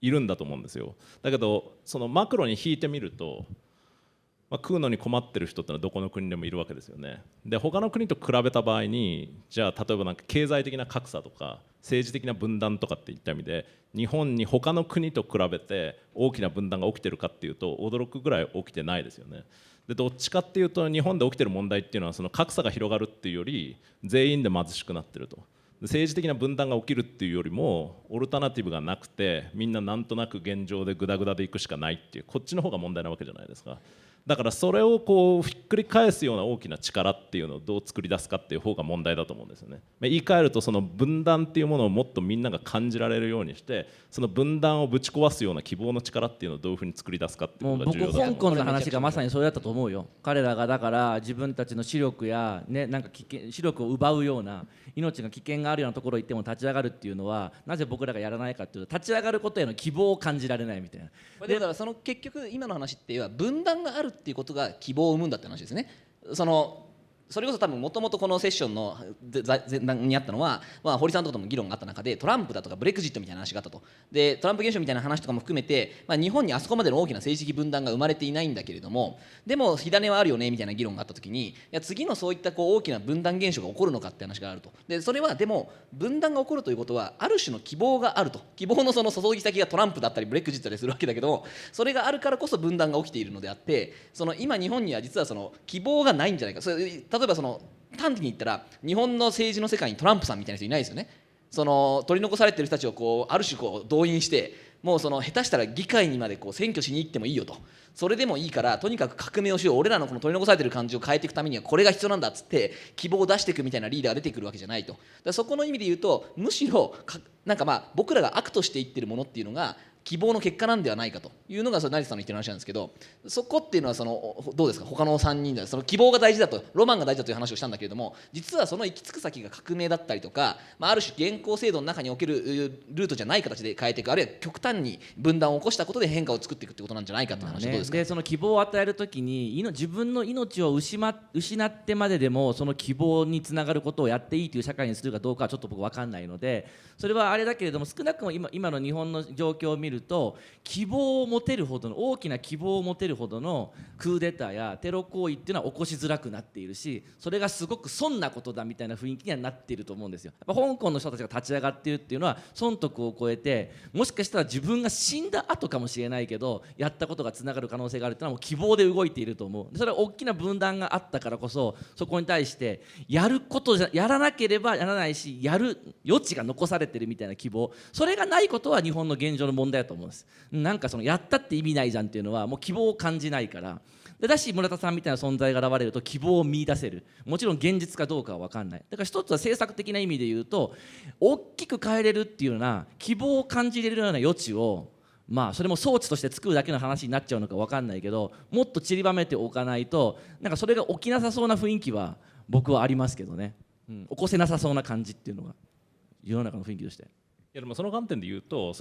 いるんだと思うんですよ。だけどそのマクロに引いてみると、食うのに困ってる人ってのはどこの国でもいるわけですよね。で他の国と比べた場合に、じゃあ例えば経済的な格差とか政治的な分断とかっていった意味で日本に他の国と比べて大きな分断が起きてるかっていうと驚くぐらい起きてないですよね。でどっちかっていうと日本で起きてる問題っていうのはその格差が広がるっていうより全員で貧しくなってると。政治的な分断が起きるっていうよりもオルタナティブがなくてみんななんとなく現状でグダグダでいくしかないっていう、こっちの方が問題なわけじゃないですか。だからそれをこうひっくり返すような大きな力っていうのをどう作り出すかっていう方が問題だと思うんですよね。言い換えるとその分断っていうものをもっとみんなが感じられるようにして、その分断をぶち壊すような希望の力っていうのをどういうふうに作り出すかっていうもう僕ことが重要だと思う。香港の話がまさにそれだったと思うよ。彼らがだから自分たちの視力や、ね、なんか視力を奪うような命が危険があるようなところに行っても立ち上がるっていうのは、なぜ僕らがやらないかっていうと、立ち上がることへの希望を感じられないみたいな。だからその結局今の話っていうのは分断があるっていうことが希望を生むんだって話ですね。それこそ多分もともとこのセッションの前段にあったのは、堀さんとかとも議論があった中でトランプだとかブレクジットみたいな話があったと。でトランプ現象みたいな話とかも含めて、日本にあそこまでの大きな政治的分断が生まれていないんだけれども、でも火種はあるよねみたいな議論があった時に、いや次のそういった大きな分断現象が起こるのかって話があると。でそれはでも分断が起こるということはある種の希望があると。希望のその注ぎ先がトランプだったりブレクジットでするわけだけども、それがあるからこそ分断が起きているのであって、今日本には実は希望がないんじゃないか。例えば端的に言ったら日本の政治の世界にトランプさんみたいな人いないですよね。取り残されている人たちをある種動員して、もう下手したら議会にまで選挙しに行ってもいいよと。それでもいいからとにかく革命をしよう、俺らのこの取り残されている感じを変えていくためにはこれが必要なんだっつって希望を出していくみたいなリーダーが出てくるわけじゃないと。だからそこの意味で言うと、むしろ僕らが悪としていってるものっていうのが希望の結果なんではないかというのが成田さんの言ってる話なんですけど、そこっていうのはどうですか、他の3人で希望が大事だと、ロマンが大事だという話をしたんだけれども、実はその行き着く先が革命だったりとか、ある種現行制度の中におけるルートじゃない形で変えていく、あるいは極端に分断を起こしたことで変化を作っていくってことなんじゃないかという話はどうですか。でその希望を与えるときに自分の命を失ってまででもその希望につながることをやっていいという社会にするかどうかはちょっと僕分かんないので、それはあれだけれども、少なくとも今の日本の状況を見ると、希望を持てるほどの大きな希望を持てるほどのクーデターやテロ行為っていうのは起こしづらくなっているし、それがすごく損なことだみたいな雰囲気にはなっていると思うんですよ。やっぱ香港の人たちが立ち上がっているっていうのは損得を超えて、もしかしたら自分が死んだ後かもしれないけどやったことがつながる可能性があるっていうのはもう希望で動いていると思う。それは大きな分断があったからこそ、そこに対してやらなければやらないし、やる余地が残されてるみたいな希望、それがないことは日本の現状の問題だと思うんです。なんかやったって意味ないじゃんっていうのはもう希望を感じないから。だし村田さんみたいな存在が現れると希望を見出せる。もちろん現実かどうかは分かんない。だから一つは政策的な意味で言うと、大きく変えれるっていうような希望を感じれるような余地を、それも装置として作るだけの話になっちゃうのか分かんないけど、もっと散りばめておかないとなんかそれが起きなさそうな雰囲気は僕はありますけどね、起こせなさそうな感じっていうのが世の中の雰囲気として。いやでもその観点で言うと、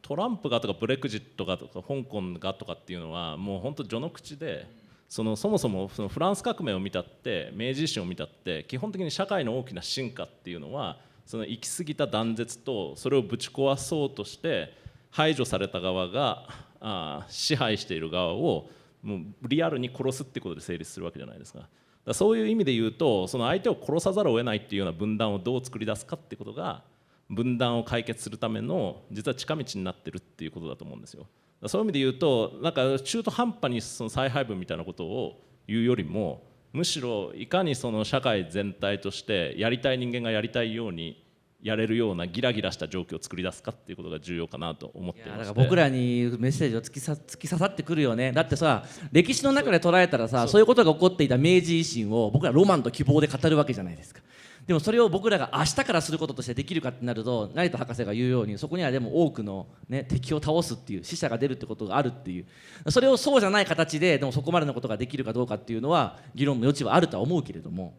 トランプがとかブレクジットがとか香港がとかっていうのはもう本当序の口で、そもそもフランス革命を見たって明治維新を見たって、基本的に社会の大きな進化っていうのは行き過ぎた断絶とそれをぶち壊そうとして排除された側が支配している側をもうリアルに殺すってことで成立するわけじゃないですか。だからそういう意味で言うと、相手を殺さざるを得ないっていうような分断をどう作り出すかってことが分断を解決するための実は近道になってるっていうことだと思うんですよ。そういう意味で言うと、なんか中途半端に再配分みたいなことを言うよりも、むしろいかに社会全体としてやりたい人間がやりたいようにやれるようなギラギラした状況を作り出すかっていうことが重要かなと思っていまして、だから僕らにメッセージを突き刺さってくるよね。だってさ、歴史の中で捉えたらさ、そういうことが起こっていた明治維新を僕らロマンと希望で語るわけじゃないですか。でもそれを僕らが明日からすることとしてできるかってなると、成田博士が言うように、そこにはでも多くの、敵を倒すっていう死者が出るってことがあるっていう、それをそうじゃない形ででもそこまでのことができるかどうかっていうのは議論の余地はあるとは思うけれども、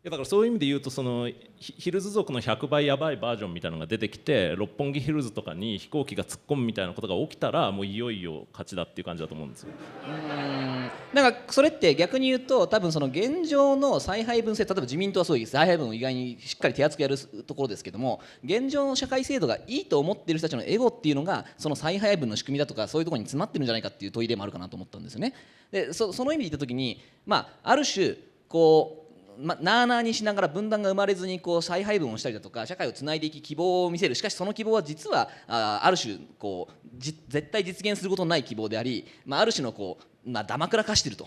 だからそういう意味で言うと、ヒルズ族の100倍やばいバージョンみたいなのが出てきて、六本木ヒルズとかに飛行機が突っ込むみたいなことが起きたら、もういよいよ勝ちだっていう感じだと思うんですよ。なんかそれって逆に言うと、多分現状の再配分制、例えば自民党はそういう再配分を意外にしっかり手厚くやるところですけども、現状の社会制度がいいと思っている人たちのエゴっていうのがその再配分の仕組みだとか、そういうところに詰まってるんじゃないかっていう問いでもあるかなと思ったんですよね。でその意味で言った時に、ある種なあなあにしながら分断が生まれずに再配分をしたりだとか、社会をつないでいき希望を見せる。しかしその希望は実はある種絶対実現することのない希望であり、ある種のだまくらかしていると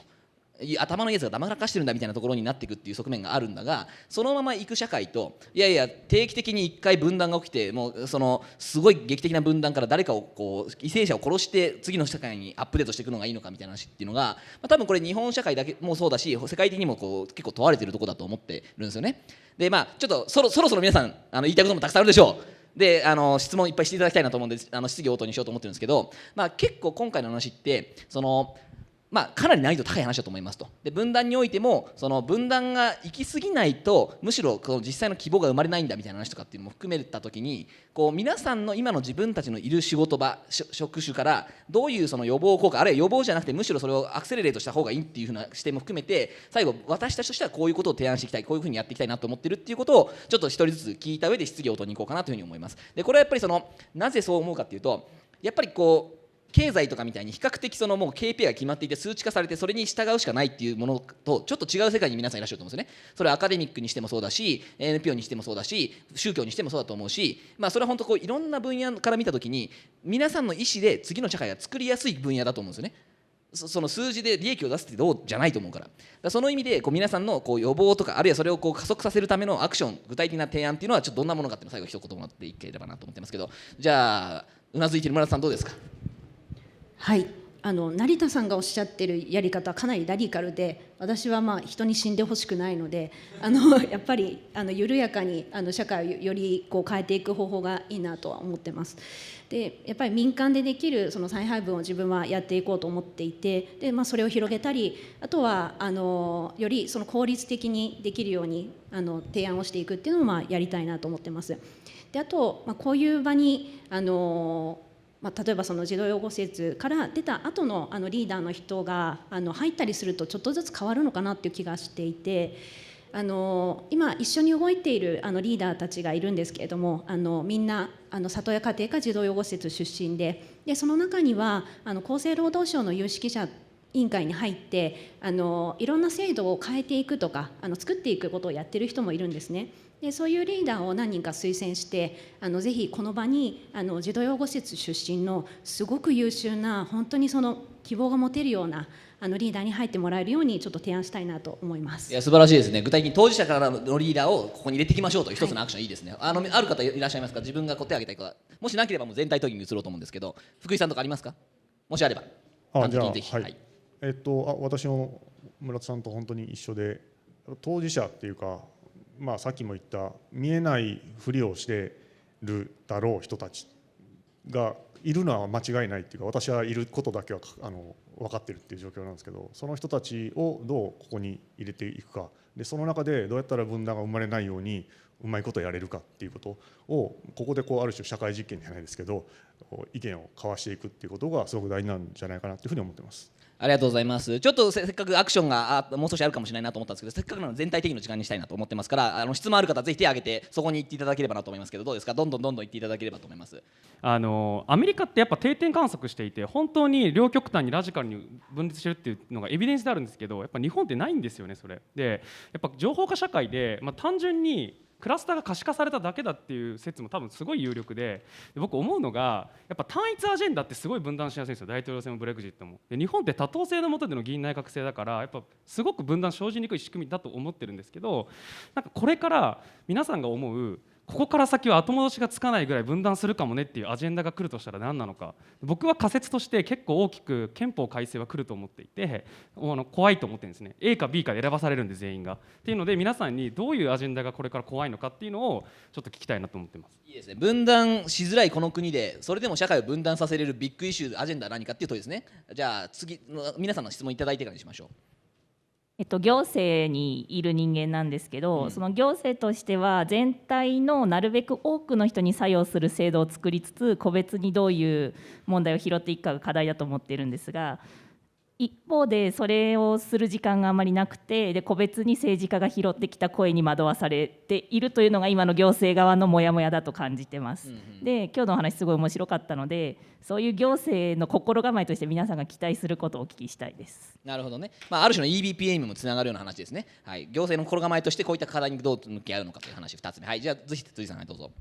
頭のいいやつが黙らかしてるんだみたいなところになっていくっていう側面があるんだが、そのまま行く社会と、いやいや定期的に1回分断が起きて、もうそのすごい劇的な分断から誰かをこう犠牲者を殺して次の社会にアップデートしていくのがいいのかみたいな話っていうのが、多分これ日本社会だけもそうだし、世界的にもこう結構問われてるところだと思ってるんですよね。でちょっとそろそろ皆さん言いたいこともたくさんあるでしょう。で質問いっぱいしていただきたいなと思うんで、質疑応答にしようと思ってるんですけど、結構今回の話ってかなり難易度高い話だと思いますと。で分断においてもその分断が行き過ぎないとむしろこの実際の希望が生まれないんだみたいな話とかっていうのも含めた時に、こう皆さんの今の自分たちのいる仕事場職種からどういうその予防効果、あるいは予防じゃなくてむしろそれをアクセレレートした方がいいっていう風な視点も含めて、最後私たちとしてはこういうことを提案していきたい、こういう風にやっていきたいなと思ってるっていうことをちょっと一人ずつ聞いた上で質疑応答に行こうかなという風に思います。でこれはやっぱりなぜそう思うかっていうと、やっぱりこう経済とかみたいに比較的もう KPI が決まっていて数値化されてそれに従うしかないっていうものとちょっと違う世界に皆さんいらっしゃると思うんですよね。それはアカデミックにしてもそうだし NPO にしてもそうだし宗教にしてもそうだと思うし、それは本当いろんな分野から見たときに皆さんの意思で次の社会が作りやすい分野だと思うんですよね。その数字で利益を出すってどうじゃないと思うから、その意味で皆さんの予防とかあるいはそれを加速させるためのアクション、具体的な提案っていうのはちょっとどんなものかっていうのを最後一言もらっていければなと思ってますけど、じゃあうなずいている村田さんどうですか。はい、成田さんがおっしゃってるやり方はかなりラディカルで、私は人に死んでほしくないのでやっぱり緩やかに社会をより変えていく方法がいいなとは思ってます。でやっぱり民間でできる再配分を自分はやっていこうと思っていて、で、それを広げたり、あとはより効率的にできるように提案をしていくっていうのもやりたいなと思ってます。であと、こういう場に例えば児童養護施設から出た後のリーダーの人が入ったりするとちょっとずつ変わるのかなっていう気がしていて、今一緒に動いているリーダーたちがいるんですけれども、みんな里親家庭か児童養護施設出身で、その中には厚生労働省の有識者委員会に入っていろんな制度を変えていくとか作っていくことをやってる人もいるんですね。でそういうリーダーを何人か推薦してぜひこの場に児童養護施設出身のすごく優秀な本当に希望が持てるようなリーダーに入ってもらえるようにちょっと提案したいなと思います。いや素晴らしいですね。具体的に当事者からのリーダーをここに入れていきましょうという一つのアクション、いいですね。ある方いらっしゃいますか。自分が手を挙げたい方、もしなければもう全体討議に移ろうと思うんですけど、福井さんとかありますか。もしあれば端的にぜひ。はい、私も村田さんと本当に一緒で、当事者っていうか、さっきも言った見えないふりをしてるだろう人たちがいるのは間違いないっていうか、私はいることだけは分かってるっていう状況なんですけど、その人たちをどうここに入れていくかで、その中でどうやったら分断が生まれないようにうまいことやれるかっていうことをここである種社会実験じゃないですけど意見を交わしていくっていうことがすごく大事なんじゃないかなというふうに思ってます。ありがとうございます。ちょっとせっかくアクションがもう少しあるかもしれないなと思ったんですけど、せっかくなので全体的な時間にしたいなと思ってますから、質問ある方ぜひ手を挙げてそこに行っていただければなと思いますけど、どうですか。どんどん行っていただければと思います。アメリカってやっぱ定点観測していて、本当に両極端にラジカルに分裂してるっていうのがエビデンスであるんですけど、やっぱ日本ってないんですよね。それでやっぱ情報化社会で、単純にクラスターが可視化されただけだっていう説も多分すごい有力で、僕思うのがやっぱ単一アジェンダってすごい分断しやすいんですよ。大統領選もブレグジットも。で日本って多党制の下での議員内閣制だから、やっぱすごく分断生じにくい仕組みだと思ってるんですけど、これから皆さんが思うここから先は後戻しがつかないぐらい分断するかもねっていうアジェンダが来るとしたら何なのか。僕は仮説として結構大きく憲法改正は来ると思っていて、怖いと思ってるんですね。 A か B かで選ばされるんで全員がっていうので、皆さんにどういうアジェンダがこれから怖いのかっていうのをちょっと聞きたいなと思ってます。いいですね。分断しづらいこの国でそれでも社会を分断させれるビッグイシューアジェンダは何かっていう問いですね。じゃあ次皆さんの質問いただいてからにしましょう。行政にいる人間なんですけど、その行政としては全体のなるべく多くの人に作用する制度を作りつつ、個別にどういう問題を拾っていくかが課題だと思っているんですが、一方でそれをする時間があまりなくて、で個別に政治家が拾ってきた声に惑わされているというのが今の行政側のモヤモヤだと感じてます。で今日のお話すごい面白かったので、そういう行政の心構えとして皆さんが期待することをお聞きしたいです。なるほどね。ある種の EBPA にもつながるような話ですね。はい、行政の心構えとしてこういった課題にどう向き合うのかという話2つ目。はい、じゃあぜひ辻さんどうぞ。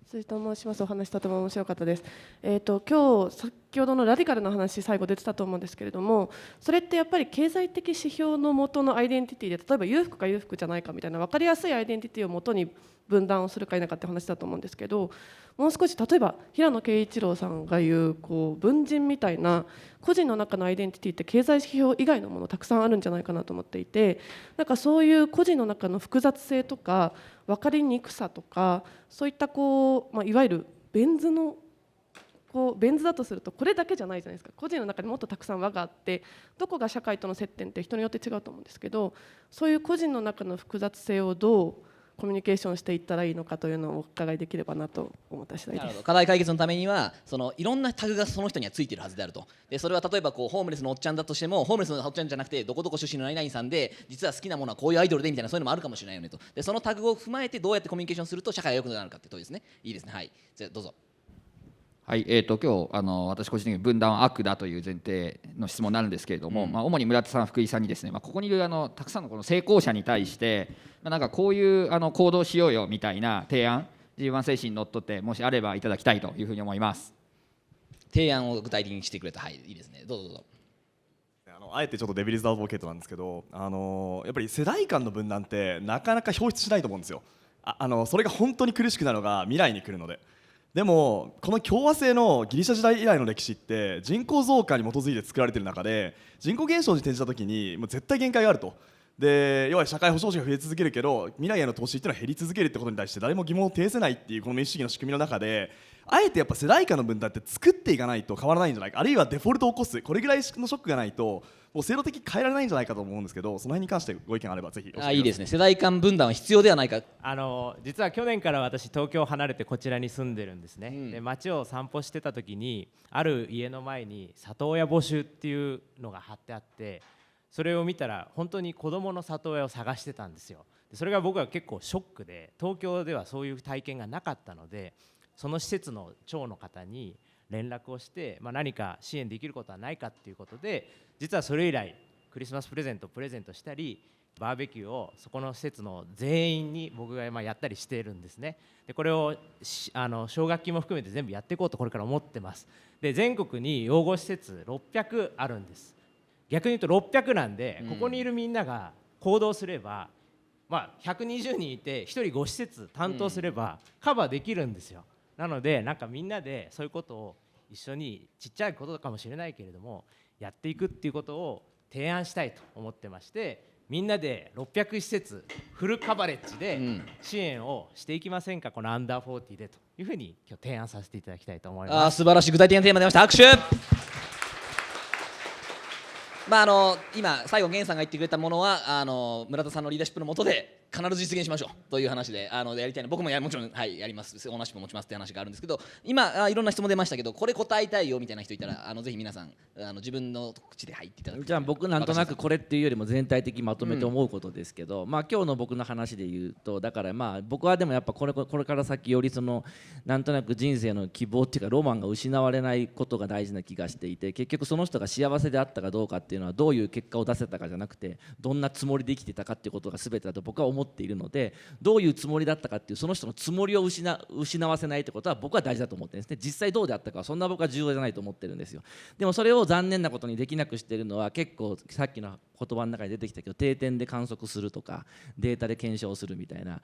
辻と申します。お話とても面白かったです。今日先ほどのラディカルの話最後出てたと思うんですけれども、それってやっぱり経済的指標の元のアイデンティティで、例えば裕福か裕福じゃないかみたいな分かりやすいアイデンティティを元に分断をするか否かって話だと思うんですけど、もう少し例えば平野啓一郎さんが言う文人みたいな個人の中のアイデンティティって経済指標以外のものたくさんあるんじゃないかなと思っていて、なんかそういう個人の中の複雑性とか分かりにくさとか、そういったいわゆるベン図だとするとこれだけじゃないじゃないですか。個人の中にもっとたくさん輪があって、どこが社会との接点って人によって違うと思うんですけど、そういう個人の中の複雑性をどうコミュニケーションしていったらいいのかというのをお伺いできればなと思った次第です。課題解決のためには、いろんなタグがその人にはついているはずであると。でそれは例えばホームレスのおっちゃんだとしても、ホームレスのおっちゃんじゃなくてどこどこ出身の何々さんで、実は好きなものはこういうアイドルでみたいな、そういうのもあるかもしれないよねと。でそのタグを踏まえてどうやってコミュニケーションすると社会が良くなるかってところですね。いいですね。はい、じゃあどうぞ。はい、今日私個人的に分断は悪だという前提の質問になるんですけれども、主に村田さん、福井さんにですね、ここにいるたくさんのこの成功者に対して、なんかこういう行動しようよみたいな提案、G1精神にのっとってもしあればいただきたいというふうに思います。提案を具体的にしてくれた。はい、いいですね。どうぞどうぞ。あえてちょっとデビルズアドボケートなんですけど、やっぱり世代間の分断ってなかなか表出しないと思うんですよ。それが本当に苦しくなるのが未来に来るので。でもこの共和制のギリシャ時代以来の歴史って人口増加に基づいて作られている中で、人口減少に転じた時にもう絶対限界があると。で要は社会保障費が増え続けるけど未来への投資っていうのは減り続けるってことに対して誰も疑問を呈せないっていうこの民主主義の仕組みの中で、あえてやっぱ世代間の分断って作っていかないと変わらないんじゃないか、あるいはデフォルトを起こす、これぐらいのショックがないともう制度的に変えられないんじゃないかと思うんですけど、その辺に関してご意見あればぜひ教えてください。いいですね。世代間分断は必要ではないか。実は去年から私東京を離れてこちらに住んでるんですね、で街を散歩してた時にある家の前に里親募集っていうのが貼ってあって、それを見たら本当に子どもの里親を探してたんですよ。それが僕は結構ショックで、東京ではそういう体験がなかったので、その施設の長の方に連絡をして、何か支援できることはないかっていうことで、実はそれ以来クリスマスプレゼントしたり、バーベキューをそこの施設の全員に僕がやったりしているんですね。でこれを奨学金も含めて全部やっていこうとこれから思ってます。で全国に養護施設600あるんです。逆に言うと600なんで、ここにいるみんなが行動すれば、120人いて1人5施設担当すればカバーできるんですよ。なのでなんかみんなでそういうことを一緒に、ちっちゃいことかもしれないけれどもやっていくっていうことを提案したいと思ってまして、みんなで600施設フルカバレッジで支援をしていきませんか、このアンダー40でというふうに今日提案させていただきたいと思います。素晴らしい具体的なテーマ出ました。拍手。今最後源さんが言ってくれたものは村田さんのリーダーシップの下で必ず実現しましょうという話でやりたいの。僕ももちろん、やります、オーナーシップ持ちますって話があるんですけど、今いろんな質問出ましたけど、これ答えたいよみたいな人いたらぜひ皆さん自分の口で入っていただく。じゃあ僕なんとなくこれっていうよりも全体的にまとめて思うことですけど、今日の僕の話で言うと、だから僕はでもやっぱこれから先よりなんとなく人生の希望っていうかロマンが失われないことが大事な気がしていて、結局その人が幸せであったかどうかっていうのはどういう結果を出せたかじゃなくて、どんなつもりで生きてたかっていうことが全てだと僕は思っているので、どういうつもりだったかっていうその人のつもりを失わせないってことは僕は大事だと思ってるんですね。実際どうであったかはそんな僕は重要じゃないと思ってるんですよ。でもそれを残念なことにできなくしているのは、結構さっきの言葉の中に出てきたけど定点で観測するとかデータで検証するみたいな、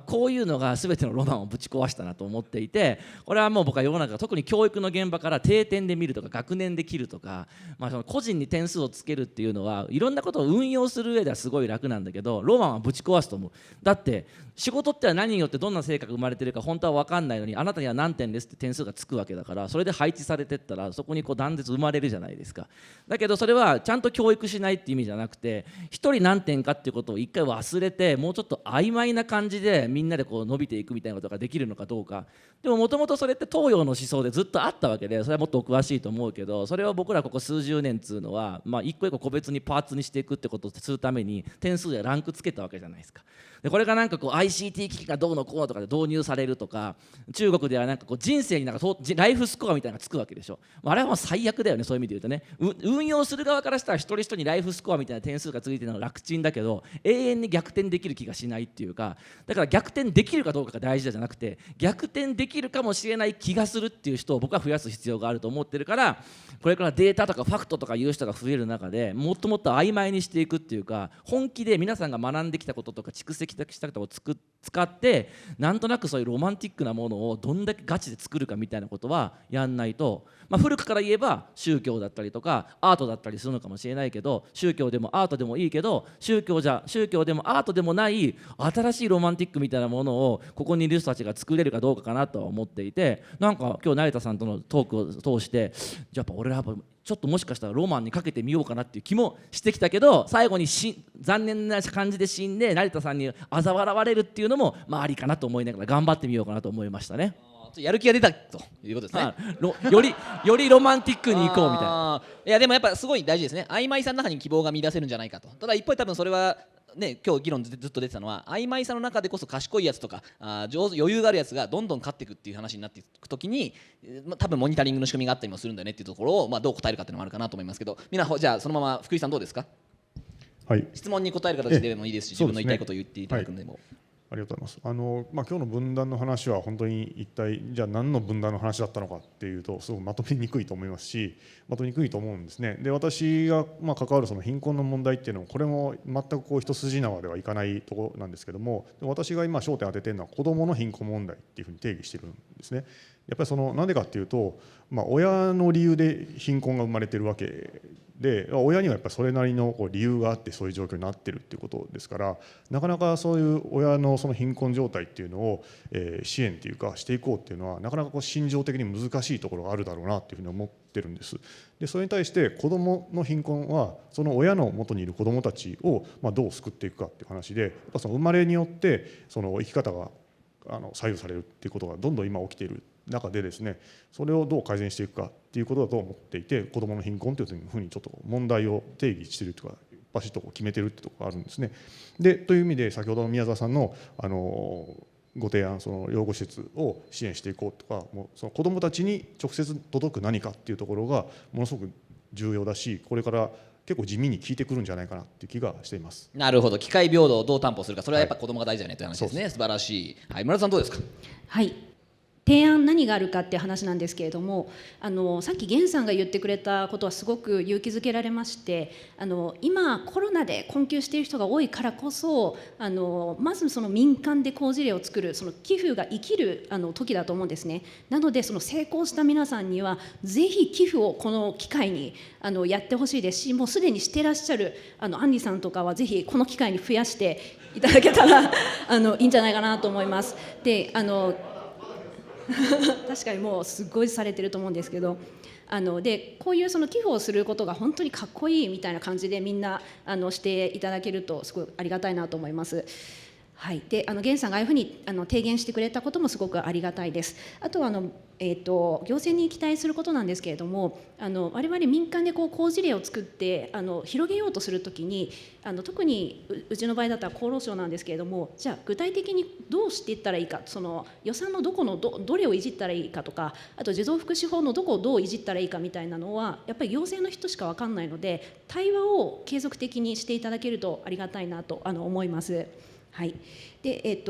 こういうのが全てのロマンをぶち壊したなと思っていて、これはもう僕は世の中特に教育の現場から定点で見るとか学年で切るとか、その個人に点数をつけるっていうのはいろんなことを運用する上ではすごい楽なんだけど、ロマンはぶち壊すと思う。だって仕事って何によってどんな成果が生まれてるか本当は分かんないのに、あなたには何点ですって点数がつくわけだから、それで配置されてったらそこに断絶生まれるじゃないですか。だけどそれはちゃんと教育しないっていう意味じゃなくて、一人何点かっていうことを一回忘れて、もうちょっと曖昧な感じでみんなで伸びていくみたいなことができるのかどうか。でももともとそれって東洋の思想でずっとあったわけで、それはもっとお詳しいと思うけど、それを僕らここ数十年っつうのは、い一個一個個別にパーツにしていくってことをするために点数やランクつけたわけじゃないですか。でこれがなんかこう ICT 機器がどうのこうのとかで導入されるとか、中国ではなんかこう人生になんかライフスコアみたいなのがつくわけでしょ。あれはもう最悪だよね、そういう意味で言うとね。運用する側からしたら一人一人にライフスコアみたいな点数がついてるのは楽ちんだけど、永遠に逆転できる気がしないっていうか、だから逆転できるかどうかが大事じゃなくて、逆転できるかもしれない気がするっていう人を僕は増やす必要があると思ってるから、これからデータとかファクトとかいう人が増える中でもっともっと曖昧にしていくっていうか、本気で皆さんが学んできたこととか蓄積したことを使ってなんとなくそういうロマンティックなものをどんだけガチで作るかみたいなことはやんないと、古くから言えば宗教だったりとかアートだったりするのかもしれないけど、宗教でもアートでもいいけど宗教でもアートでもない新しいロマンティックみたいなものをここにいる人たちが作れるかどうかかなとは思っていて、なんか今日成田さんとのトークを通して、じゃあやっぱ俺らやっぱちょっともしかしたらロマンにかけてみようかなっていう気もしてきたけど、最後に残念な感じで死んで成田さんに嘲笑われるっていうのもありかなと思いながら頑張ってみようかなと思いましたね。やる気が出たということですね。よりロマンティックにいこうみたいな。いやでもやっぱすごい大事ですね。曖昧さの中に希望が見出せるんじゃないかと。ただ一方で多分それはね、今日議論ずっと出てたのは、曖昧さの中でこそ賢いやつとか余裕があるやつがどんどん勝っていくっていう話になっていくときに、多分モニタリングの仕組みがあったりもするんだよねっていうところを、どう答えるかっていうのもあるかなと思いますけど、みんなじゃあそのまま福井さんどうですか。はい、質問に答える形でもいいですし、自分の言いたいことを言っていただくんでも。ありがとうございます。今日の分断の話は本当に一体じゃあ何の分断の話だったのかっていうとすごくまとめにくいと思いますし、まとめにくいと思うんですね。で、私が関わるその貧困の問題っていうのはこれも全く一筋縄ではいかないところなんですけども、私が今焦点を当てているのは子どもの貧困問題っていうふうに定義してるんですね。やっぱりなんでかっていうと、親の理由で貧困が生まれてるわけで、親にはやっぱりそれなりの理由があってそういう状況になってるっていうことですから、なかなかそういう親のその貧困状態っていうのを支援っていうかしていこうっていうのはなかなか心情的に難しいところがあるだろうなっていうふうに思ってるんです。でそれに対して子どもの貧困はその親の元にいる子どもたちをどう救っていくかっていう話で、やっぱその生まれによってその生き方が左右されるっていうことがどんどん今起きている中でですね、それをどう改善していくかっていうことだと思っていて、子どもの貧困というふうにちょっと問題を定義しているというかバシッと決めてるってところがあるんですね。でという意味で先ほどの宮沢さんのご提案、その養護施設を支援していこうとか、もうその子どもたちに直接届く何かっていうところがものすごく重要だし、これから結構地味に効いてくるんじゃないかなっていう気がしています。なるほど。機会平等をどう担保するか、それはやっぱ子どもが大事だよねという話ですね。素晴らしい。はい、村田さんどうですか。はい、提案何があるかっていう話なんですけれども、さっき源さんが言ってくれたことはすごく勇気づけられまして、今コロナで困窮している人が多いからこそまずその民間で好事例を作る、その寄付が生きる時だと思うんですね。なのでその成功した皆さんにはぜひ寄付をこの機会にやってほしいですし、もうすでにしてらっしゃるアンリさんとかはぜひこの機会に増やしていただけたらいいんじゃないかなと思います。で確かにもうすごいされてると思うんですけど、でこういうその寄付をすることが本当にかっこいいみたいな感じでみんなしていただけるとすごいありがたいなと思います。はい、で源さんがああいうふうに提言してくれたこともすごくありがたいです。あとは行政に期待することなんですけれども、我々民間で好事例を作って広げようとするときに特にうちの場合だったら厚労省なんですけれども、じゃあ具体的にどうしていったらいいか、その予算のどこのどれをいじったらいいかとか、あと児童福祉法のどこをどういじったらいいかみたいなのはやっぱり行政の人しか分かんないので、対話を継続的にしていただけるとありがたいなと思います。はい、で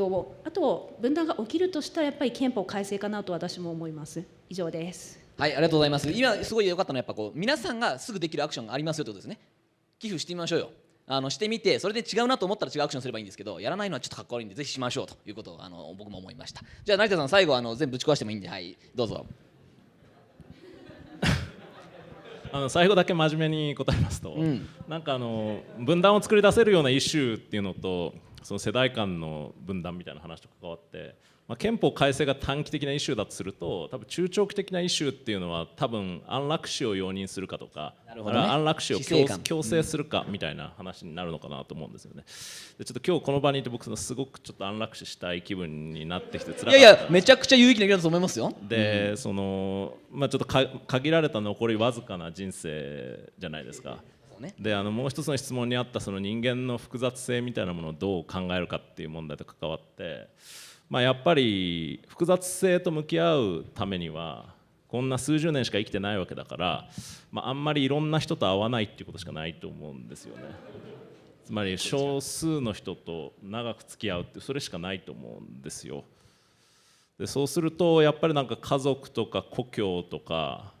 あと分断が起きるとしたらやっぱり憲法改正かなと私も思います。以上です。はい、ありがとうございます。今すごい良かったのはやっぱ皆さんがすぐできるアクションがありますよということですね。寄付してみましょうよ。してみてそれで違うなと思ったら違うアクションすればいいんですけど、やらないのはちょっとかっこ悪いんでぜひしましょうということを僕も思いました。じゃあ成田さん最後全部ぶち壊してもいいんで、はいどうぞ。最後だけ真面目に答えますと、なんか分断を作り出せるようなイシューっていうのとその世代間の分断みたいな話と関わって、憲法改正が短期的なイシューだとすると、多分中長期的なイシューっていうのは多分安楽死を容認するかとか、安楽死を強制するかみたいな話になるのかなと思うんですよね。でちょっと今日この場にいて僕すごくちょっと安楽死したい気分になってきて辛かった。いやいやめちゃくちゃ有意義な議論だと思いますよ。でちょっと限られた残りわずかな人生じゃないですか。ね。でもう一つの質問にあったその人間の複雑性みたいなものをどう考えるかっていう問題と関わって、やっぱり複雑性と向き合うためにはこんな数十年しか生きてないわけだから、あんまりいろんな人と会わないっていうことしかないと思うんですよね。つまり少数の人と長く付き合うってそれしかないと思うんですよ。でそうするとやっぱりなんか家族とか故郷とか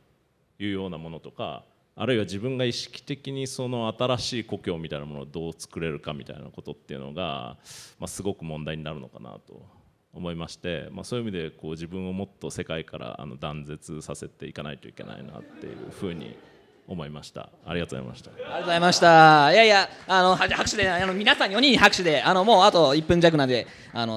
いうようなものとか、あるいは自分が意識的にその新しい故郷みたいなものをどう作れるかみたいなことっていうのが、すごく問題になるのかなと思いまして、そういう意味でこう自分をもっと世界から断絶させていかないといけないなっていうふうに思いました。ありがとうございました。ありがとうございました。いやいや、拍手で、皆さん4人に拍手で、もうあと1分弱なんで、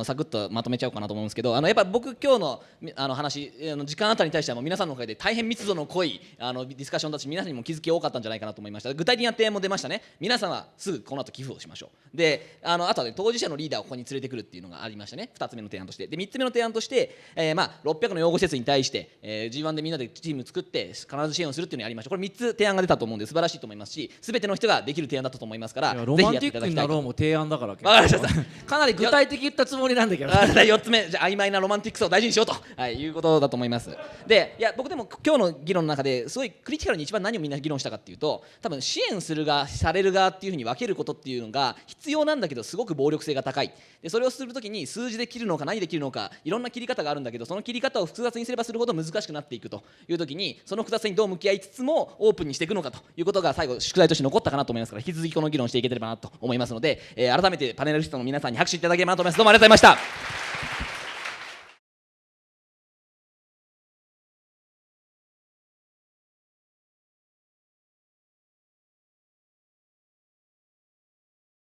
サクッとまとめちゃおうかなと思うんですけど、やっぱり僕今日の話、時間あたりに対してはもう皆さんのおかげで大変密度の濃いディスカッションだし、皆さんにも気づき多かったんじゃないかなと思いました。具体的な提案も出ましたね。皆さんはすぐこの後寄付をしましょう。で、あとは、ね、当事者のリーダーをここに連れてくるっていうのがありましたね。2つ目の提案として。で、3つ目の提案として、600の養護施設に対して、G1 でみんなでチーム作って必ず支援をするっていうのをやりました。これ3つ提案が出たと思うんです。素晴らしいと思いますし、全ての人ができる提案だったと思いますから、ロマンティックになろうも提案だから。わかりました。かなり具体的言ったつもりなんだけど。4つ目、じゃあ曖昧なロマンティックさを大事にしようと、いうことだと思います。で、いや僕でも今日の議論の中ですごいクリティカルに一番何をみんな議論したかっていうと、多分支援する側される側っていうふうに分けることっていうのが必要なんだけど、すごく暴力性が高い。でそれをするときに数字で切るのか何で切るのかいろんな切り方があるんだけど、その切り方を複雑にすればするほど難しくなっていくというときに、その複雑にどう向き合いつつもオープンにしていくのかということが最後宿題として残ったかなと思いますから、引き続きこの議論していければなと思いますので、改めてパネリストの皆さんに拍手いただければなと思います。どうもありがとうございました。